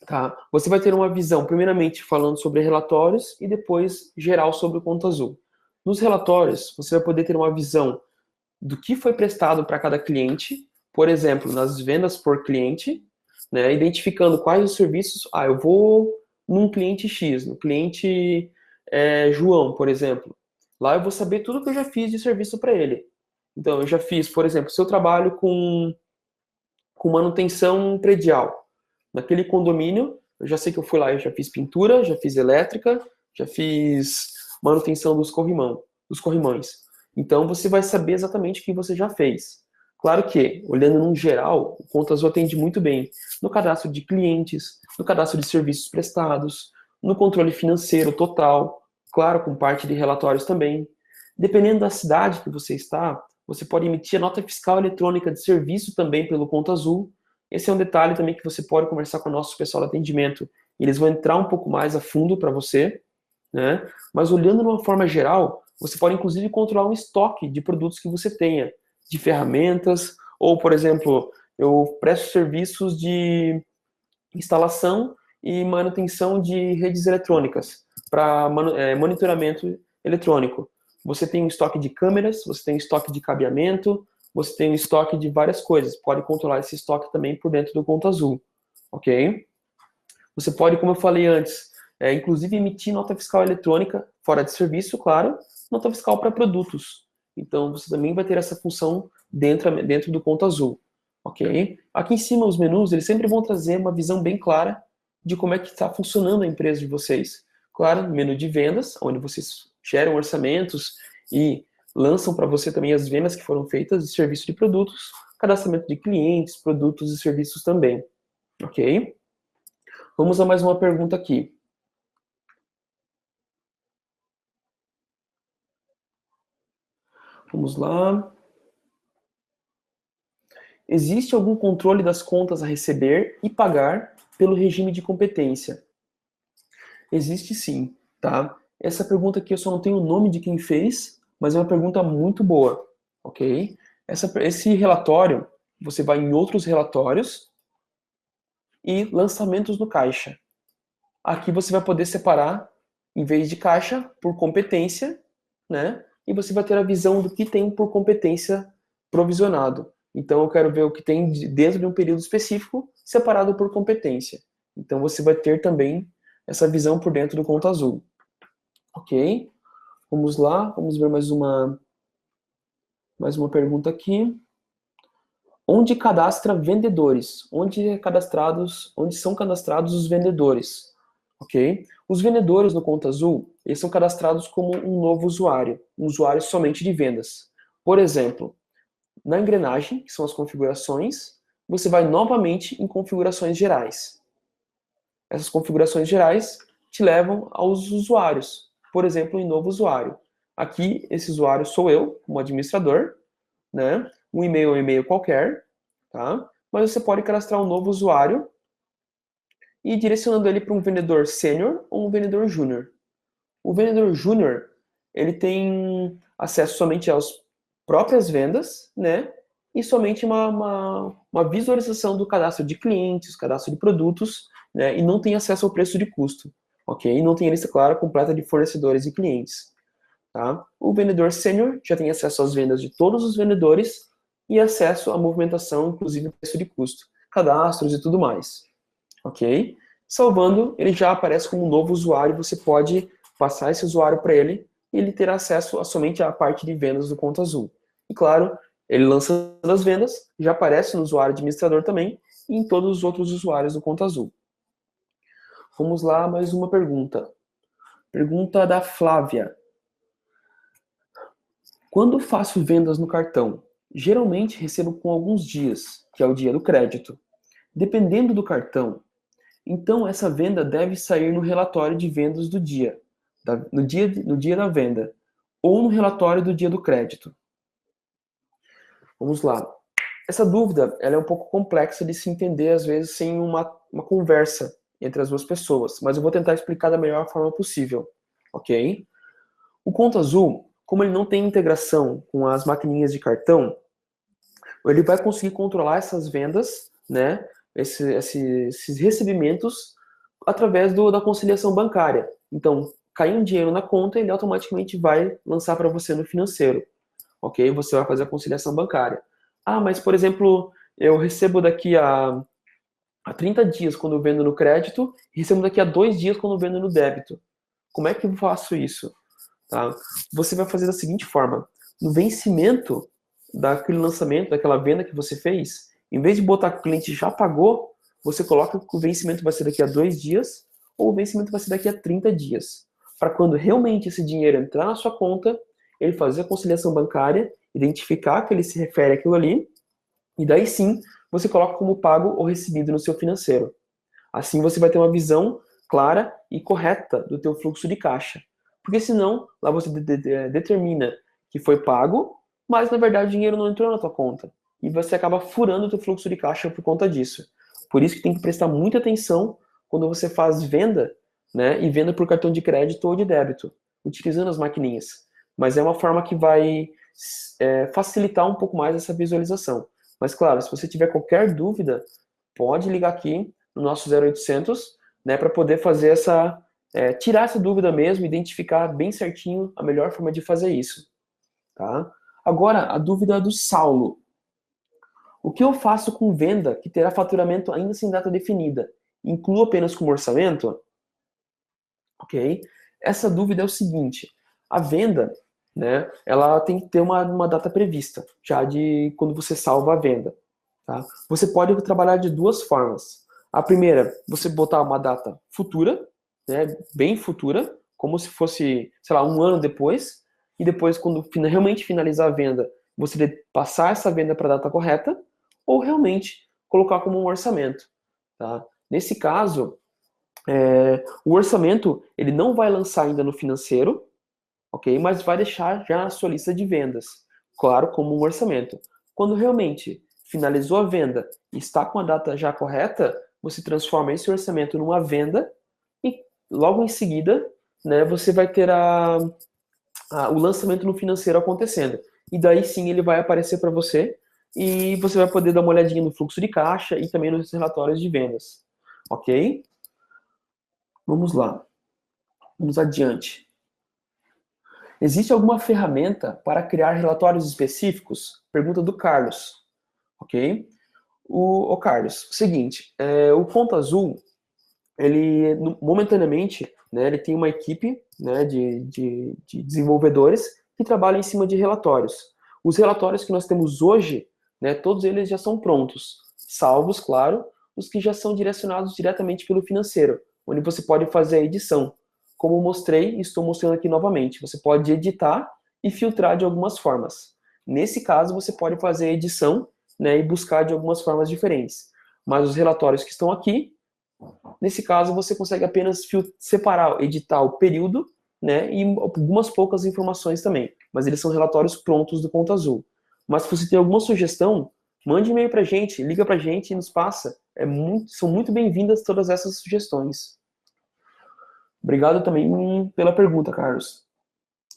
tá? Você vai ter uma visão, primeiramente falando sobre relatórios e depois geral sobre o Conta Azul. Nos relatórios, você vai poder ter uma visão do que foi prestado para cada cliente, por exemplo, nas vendas por cliente, né, identificando quais os serviços. Ah, eu vou num cliente X, no cliente João, por exemplo. Lá eu vou saber tudo que eu já fiz de serviço para ele. Então, eu já fiz, por exemplo, se eu trabalho com manutenção predial, naquele condomínio, eu já sei que eu fui lá, eu já fiz pintura, já fiz elétrica, já fiz manutenção dos corrimões. Então você vai saber exatamente o que você já fez. Claro que, olhando num geral, o Conta Azul atende muito bem no cadastro de clientes, no cadastro de serviços prestados, no controle financeiro total, claro, com parte de relatórios também. Dependendo da cidade que você está, você pode emitir a nota fiscal eletrônica de serviço também pelo Conta Azul. Esse é um detalhe também que você pode conversar com o nosso pessoal de atendimento. Eles vão entrar um pouco mais a fundo para você, né? Mas olhando de uma forma geral, você pode inclusive controlar um estoque de produtos que você tenha, de ferramentas, ou, por exemplo, eu presto serviços de instalação e manutenção de redes eletrônicas para monitoramento eletrônico. Você tem um estoque de câmeras, você tem um estoque de cabeamento, você tem um estoque de várias coisas. Pode controlar esse estoque também por dentro do Conta Azul, ok? Você pode, como eu falei antes, inclusive emitir nota fiscal eletrônica fora de serviço, claro, nota fiscal para produtos. Então, você também vai ter essa função dentro do Conta Azul, ok? Aqui em cima, os menus, eles sempre vão trazer uma visão bem clara de como é que está funcionando a empresa de vocês. Claro, menu de vendas, onde vocês geram orçamentos e lançam para você também as vendas que foram feitas de serviço de produtos, cadastramento de clientes, produtos e serviços também, ok? Vamos a mais uma pergunta aqui. Vamos lá. Existe algum controle das contas a receber e pagar pelo regime de competência? Existe sim, tá? Essa pergunta aqui eu só não tenho o nome de quem fez, mas é uma pergunta muito boa, ok? Esse relatório, você vai em outros relatórios e lançamentos no caixa. Aqui você vai poder separar, em vez de caixa, por competência, né? E você vai ter a visão do que tem por competência provisionado. Então eu quero ver o que tem dentro de um período específico, separado por competência. Então você vai ter também essa visão por dentro do Conta Azul. Ok? Vamos lá, vamos ver mais uma pergunta aqui. Onde cadastra vendedores? Onde são cadastrados os vendedores? Ok? Os vendedores no Conta Azul, eles são cadastrados como um novo usuário, um usuário somente de vendas. Por exemplo, na engrenagem, que são as configurações, você vai novamente em configurações gerais. Essas configurações gerais te levam aos usuários. Por exemplo, em novo usuário. Aqui, esse usuário sou eu, como administrador, né? Um e-mail é um e-mail qualquer, tá? Mas você pode cadastrar um novo usuário e direcionando ele para um vendedor sênior ou um vendedor júnior. O vendedor júnior, ele tem acesso somente às próprias vendas, né? E somente uma visualização do cadastro de clientes, cadastro de produtos, né? E não tem acesso ao preço de custo, ok? E não tem a lista clara completa de fornecedores e clientes, tá? O vendedor sênior já tem acesso às vendas de todos os vendedores e acesso à movimentação, inclusive preço de custo, cadastros e tudo mais, ok? Salvando, ele já aparece como um novo usuário, você pode passar esse usuário para ele e ele terá acesso somente à parte de vendas do Conta Azul. E claro, ele lançando as vendas, já aparece no usuário administrador também e em todos os outros usuários do Conta Azul. Vamos lá, mais uma pergunta. Pergunta da Flávia. Quando faço vendas no cartão, geralmente recebo com alguns dias, que é o dia do crédito. Dependendo do cartão, então essa venda deve sair no relatório de vendas do dia, no dia da venda, ou no relatório do dia do crédito. Vamos lá. Essa dúvida ela é um pouco complexa de se entender, às vezes, sem uma conversa entre as duas pessoas, mas eu vou tentar explicar da melhor forma possível, ok? O Conta Azul, como ele não tem integração com as maquininhas de cartão, ele vai conseguir controlar essas vendas, né, esses recebimentos, através da conciliação bancária. Então, cair um dinheiro na conta, ele automaticamente vai lançar para você no financeiro, ok? Você vai fazer a conciliação bancária. Ah, mas, por exemplo, eu recebo daqui a 30 dias quando eu vendo no crédito, e recebo daqui a 2 dias quando eu vendo no débito. Como é que eu faço isso? Tá? Você vai fazer da seguinte forma: no vencimento daquele lançamento, daquela venda que você fez, em vez de botar que o cliente já pagou, você coloca que o vencimento vai ser daqui a 2 dias ou o vencimento vai ser daqui a 30 dias. Para quando realmente esse dinheiro entrar na sua conta, ele fazer a conciliação bancária, identificar que ele se refere àquilo ali, e daí sim você coloca como pago ou recebido no seu financeiro. Assim você vai ter uma visão clara e correta do teu fluxo de caixa. Porque senão, lá você determina que foi pago, mas na verdade o dinheiro não entrou na tua conta. E você acaba furando o teu fluxo de caixa por conta disso. Por isso que tem que prestar muita atenção quando você faz venda, né, e venda por cartão de crédito ou de débito, utilizando as maquininhas. Mas é uma forma que vai facilitar um pouco mais essa visualização. Mas claro, se você tiver qualquer dúvida, pode ligar aqui no nosso 0800, né, para poder fazer tirar essa dúvida mesmo, identificar bem certinho a melhor forma de fazer isso, tá? Agora, a dúvida do Saulo. O que eu faço com venda que terá faturamento ainda sem data definida? Incluo apenas como orçamento? Ok? Essa dúvida é o seguinte: a venda, né, ela tem que ter uma data prevista, já de quando você salva a venda, tá? Você pode trabalhar de duas formas. A primeira, você botar uma data futura, né, bem futura, como se fosse, sei lá, um ano depois, e depois, quando realmente finalizar a venda, você passar essa venda para a data correta, ou realmente colocar como um orçamento, tá? Nesse caso, o orçamento ele não vai lançar ainda no financeiro, ok? Mas vai deixar já a sua lista de vendas, claro, como um orçamento. Quando realmente finalizou a venda e está com a data já correta, você transforma esse orçamento numa venda e logo em seguida, né, você vai ter o lançamento no financeiro acontecendo. E daí sim ele vai aparecer para você e você vai poder dar uma olhadinha no fluxo de caixa e também nos relatórios de vendas, ok? Vamos lá, vamos adiante. Existe alguma ferramenta para criar relatórios específicos? Pergunta do Carlos, ok? O Carlos, seguinte, o Conta Azul, ele momentaneamente, né, ele tem uma equipe, né, de desenvolvedores que trabalham em cima de relatórios. Os relatórios que nós temos hoje, né, todos eles já são prontos, salvos, claro, os que já são direcionados diretamente pelo financeiro, onde você pode fazer a edição. Como mostrei e estou mostrando aqui novamente, você pode editar e filtrar de algumas formas. Nesse caso, você pode fazer a edição, né, e buscar de algumas formas diferentes. Mas os relatórios que estão aqui, nesse caso, você consegue apenas separar, editar o período, né, e algumas poucas informações também. Mas eles são relatórios prontos do Conta Azul. Mas se você tem alguma sugestão, Mande e-mail pra gente, liga pra gente e nos passa. São muito bem-vindas todas essas sugestões. Obrigado também pela pergunta, Carlos.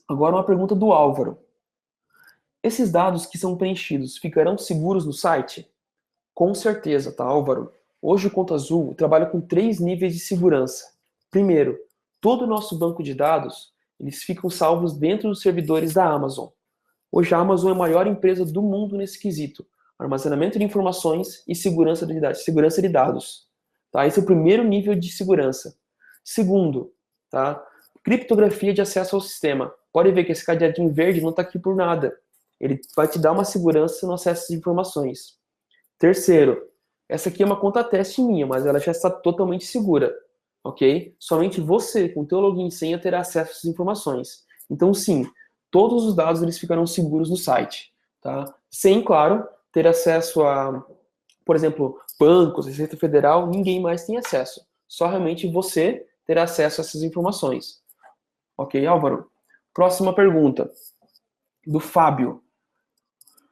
Agora uma pergunta do Álvaro. Esses dados que são preenchidos ficarão seguros no site? Com certeza, tá, Álvaro? Hoje o Conta Azul trabalha com 3 níveis de segurança. Primeiro, todo o nosso banco de dados, eles ficam salvos dentro dos servidores da Amazon. Hoje a Amazon é a maior empresa do mundo nesse quesito. Armazenamento de informações e segurança de dados. Tá? Esse é o primeiro nível de segurança. Segundo, tá? Criptografia de acesso ao sistema. Pode ver que esse cadeadinho verde não está aqui por nada. Ele vai te dar uma segurança no acesso às informações. Terceiro, essa aqui é uma conta teste minha, mas ela já está totalmente segura, ok? Somente você, com o teu login e senha, terá acesso a essas informações. Então, sim, todos os dados eles ficarão seguros no site, tá? Sem, claro, ter acesso a, por exemplo, bancos, Receita Federal, ninguém mais tem acesso. Só realmente você terá acesso a essas informações. Ok, Álvaro? Próxima pergunta, do Fábio.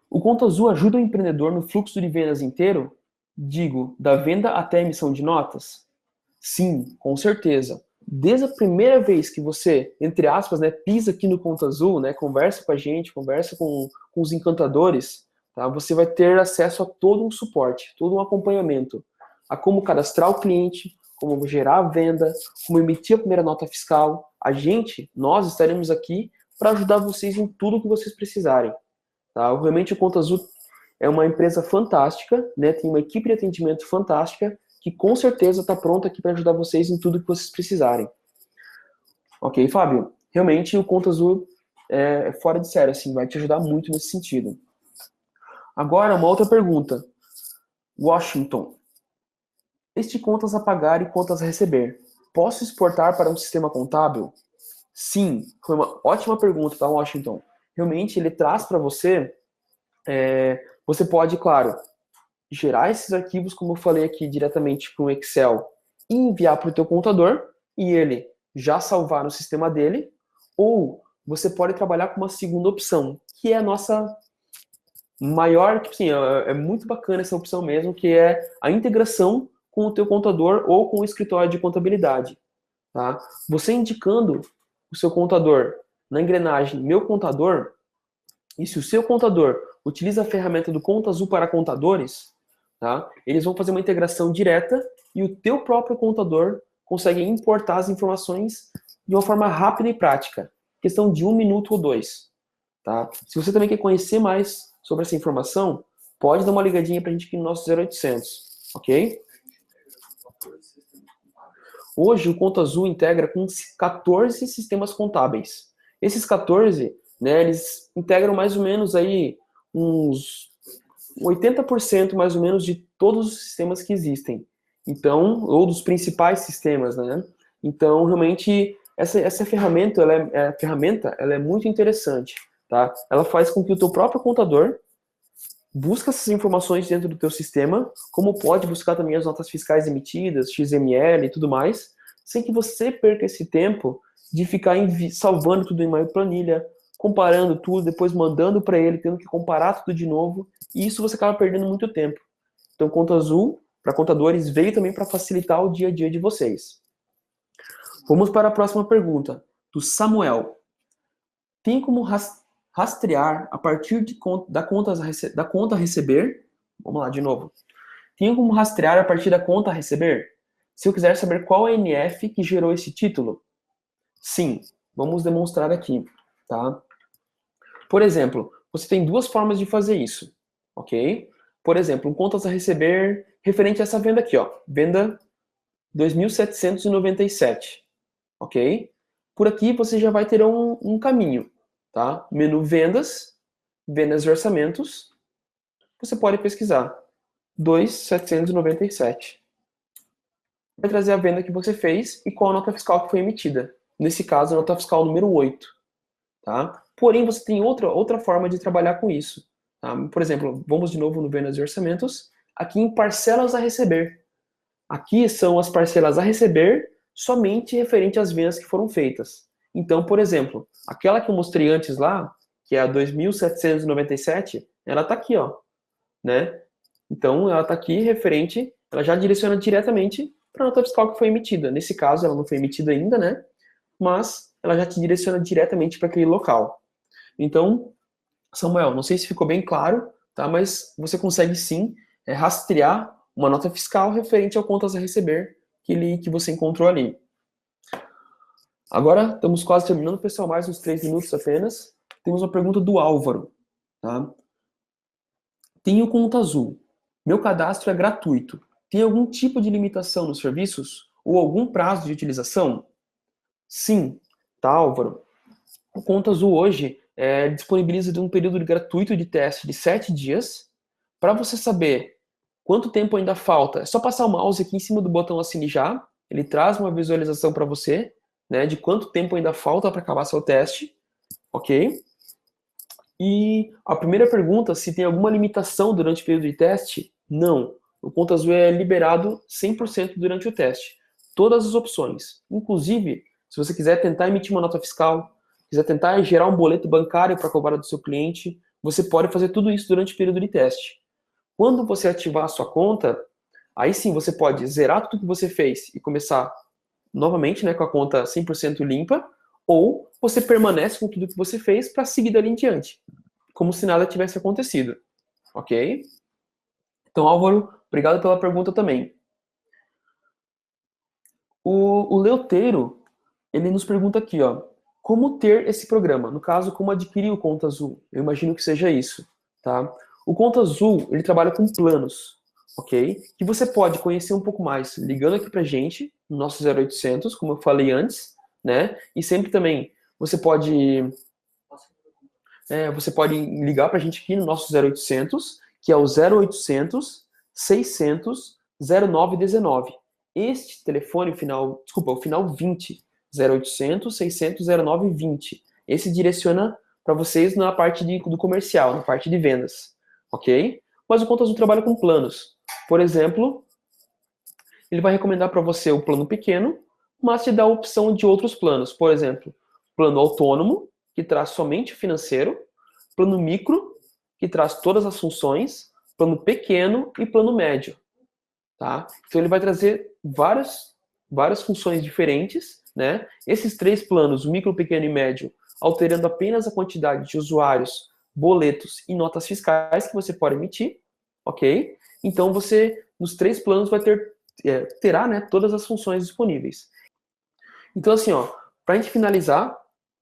O Conta Azul ajuda o empreendedor no fluxo de vendas inteiro? Digo, da venda até a emissão de notas? Sim, com certeza. Desde a primeira vez que você, entre aspas, né, pisa aqui no Conta Azul, né, conversa com a gente, conversa com os encantadores, tá, você vai ter acesso a todo um suporte, todo um acompanhamento, a como cadastrar o cliente, como gerar a venda, como emitir a primeira nota fiscal. Nós estaremos aqui para ajudar vocês em tudo que vocês precisarem. Tá? Realmente o Conta Azul é uma empresa fantástica, né? Tem uma equipe de atendimento fantástica que com certeza está pronta aqui para ajudar vocês em tudo que vocês precisarem. Ok, Fábio? Realmente o Conta Azul é fora de série, assim, vai te ajudar muito nesse sentido. Agora, uma outra pergunta. Washington. Este contas a pagar e contas a receber. Posso exportar para um sistema contábil? Sim, foi uma ótima pergunta, tá, Washington? Realmente ele traz para você, você pode, claro, gerar esses arquivos, como eu falei aqui, diretamente para um Excel e enviar para o teu contador e ele já salvar no sistema dele, ou você pode trabalhar com uma segunda opção, que é a nossa maior, tipo assim, é muito bacana essa opção mesmo, que é a integração com o teu contador ou com o escritório de contabilidade. Tá? Você indicando o seu contador na engrenagem Meu Contador, e se o seu contador utiliza a ferramenta do Conta Azul para contadores, tá? Eles vão fazer uma integração direta e o teu próprio contador consegue importar as informações de uma forma rápida e prática. Questão de 1 minuto ou 2. Tá? Se você também quer conhecer mais sobre essa informação, pode dar uma ligadinha para a gente aqui no nosso 0800, ok? Hoje o Conta Azul integra com 14 sistemas contábeis. Esses 14, né, eles integram mais ou menos aí uns 80% mais ou menos de todos os sistemas que existem. Então, ou dos principais sistemas, né? Então, realmente, essa ferramenta, ela é muito interessante, tá? Ela faz com que o teu próprio contador busque essas informações dentro do teu sistema, como pode buscar também as notas fiscais emitidas, XML e tudo mais, sem que você perca esse tempo de ficar salvando tudo em uma planilha, comparando tudo, depois mandando para ele, tendo que comparar tudo de novo, e isso você acaba perdendo muito tempo. Então, Conta Azul, para contadores, veio também para facilitar o dia a dia de vocês. Vamos para a próxima pergunta, do Samuel. Tem como rastrear a partir da conta a receber? Vamos lá, de novo. Tem como rastrear a partir da conta a receber? Se eu quiser saber qual é a NF que gerou esse título? Sim, vamos demonstrar aqui, tá? Por exemplo, você tem duas formas de fazer isso, ok? Por exemplo, um contas a receber referente a essa venda aqui, ó, venda 2.797, ok? Por aqui você já vai ter um caminho, tá? Menu vendas, vendas e orçamentos, você pode pesquisar 2.797. Vai trazer a venda que você fez e qual a nota fiscal que foi emitida. Nesse caso, a nota fiscal número 8, tá? Porém, você tem outra forma de trabalhar com isso. Tá? Por exemplo, vamos de novo no vendas e orçamentos, aqui em parcelas a receber. Aqui são as parcelas a receber somente referente às vendas que foram feitas. Então, por exemplo, aquela que eu mostrei antes lá, que é a 2.797, ela está aqui, ó, né? Então, ela está aqui referente, ela já direciona diretamente para a nota fiscal que foi emitida. Nesse caso, ela não foi emitida ainda, né? Mas ela já te direciona diretamente para aquele local. Então, Samuel, não sei se ficou bem claro, tá? Mas você consegue sim rastrear uma nota fiscal referente ao contas a receber que você encontrou ali. Agora, estamos quase terminando, pessoal, mais uns 3 minutos apenas. Temos uma pergunta do Álvaro, tá? Tenho conta azul. Meu cadastro é gratuito. Tem algum tipo de limitação nos serviços? Ou algum prazo de utilização? Sim, tá, Álvaro? O Conta Azul hoje disponibiliza de um período gratuito de teste de 7 dias. Para você saber quanto tempo ainda falta, é só passar o mouse aqui em cima do botão Assine Já. Ele traz uma visualização para você, né, de quanto tempo ainda falta para acabar seu teste, ok? E a primeira pergunta, se tem alguma limitação durante o período de teste? Não. O Conta Azul é liberado 100% durante o teste. Todas as opções. Inclusive, se você quiser tentar emitir uma nota fiscal, quiser tentar gerar um boleto bancário para cobrar do seu cliente, você pode fazer tudo isso durante o período de teste. Quando você ativar a sua conta, aí sim você pode zerar tudo que você fez e começar novamente, né, com a conta 100% limpa, ou você permanece com tudo que você fez para seguir dali em diante, como se nada tivesse acontecido, ok? Então, Álvaro, obrigado pela pergunta também. O Leoteiro, ele nos pergunta aqui, ó, como ter esse programa? No caso, como adquirir o Conta Azul? Eu imagino que seja isso, tá? O Conta Azul, ele trabalha com planos, ok? Que você pode conhecer um pouco mais ligando aqui pra gente, no nosso 0800, como eu falei antes, né? E sempre também você pode ligar pra gente aqui no nosso 0800, que é o 0800 600 0919. Este telefone, o final 20, 0800 600 0920. Esse direciona para vocês na parte do comercial, na parte de vendas, ok? Mas o Conta Azul trabalha com planos. Por exemplo, ele vai recomendar para você o plano pequeno, mas te dá a opção de outros planos. Por exemplo, plano autônomo, que traz somente o financeiro, plano micro, que traz todas as funções, plano pequeno e plano médio. Tá? Então ele vai trazer várias funções diferentes, né? Esses 3 planos, o micro, pequeno e médio, alterando apenas a quantidade de usuários, boletos e notas fiscais que você pode emitir, ok? Então você, nos 3 planos, terá, né, todas as funções disponíveis. Então assim, ó, para a gente finalizar,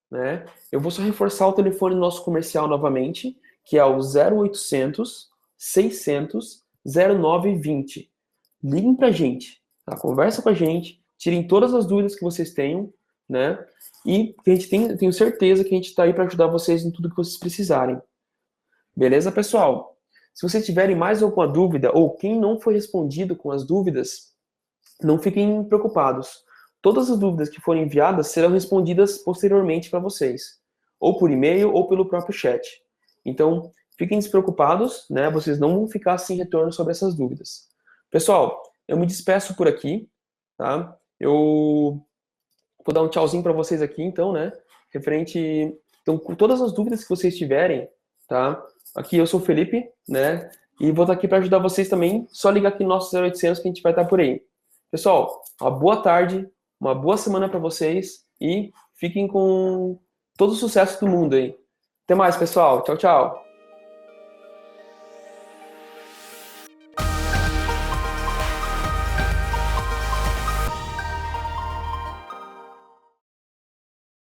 né, eu vou só reforçar o telefone do nosso comercial novamente, que é o 0800 600 0920. Liguem pra gente, tá? Conversa com a gente, tirem todas as dúvidas que vocês tenham, né? E a gente tenho certeza que a gente está aí para ajudar vocês em tudo que vocês precisarem. Beleza, pessoal? Se vocês tiverem mais alguma dúvida ou quem não foi respondido com as dúvidas, não fiquem preocupados. Todas as dúvidas que forem enviadas serão respondidas posteriormente para vocês, ou por e-mail ou pelo próprio chat. Então, fiquem despreocupados, né? Vocês não vão ficar sem retorno sobre essas dúvidas. Pessoal, eu me despeço por aqui, tá? Eu vou dar um tchauzinho para vocês aqui, então, né? Então, com todas as dúvidas que vocês tiverem, tá? Aqui eu sou o Felipe, né? E vou estar aqui para ajudar vocês também. Só ligar aqui no nosso 0800 que a gente vai estar por aí. Pessoal, uma boa tarde, uma boa semana para vocês e fiquem com todo o sucesso do mundo aí. Até mais, pessoal. Tchau, tchau.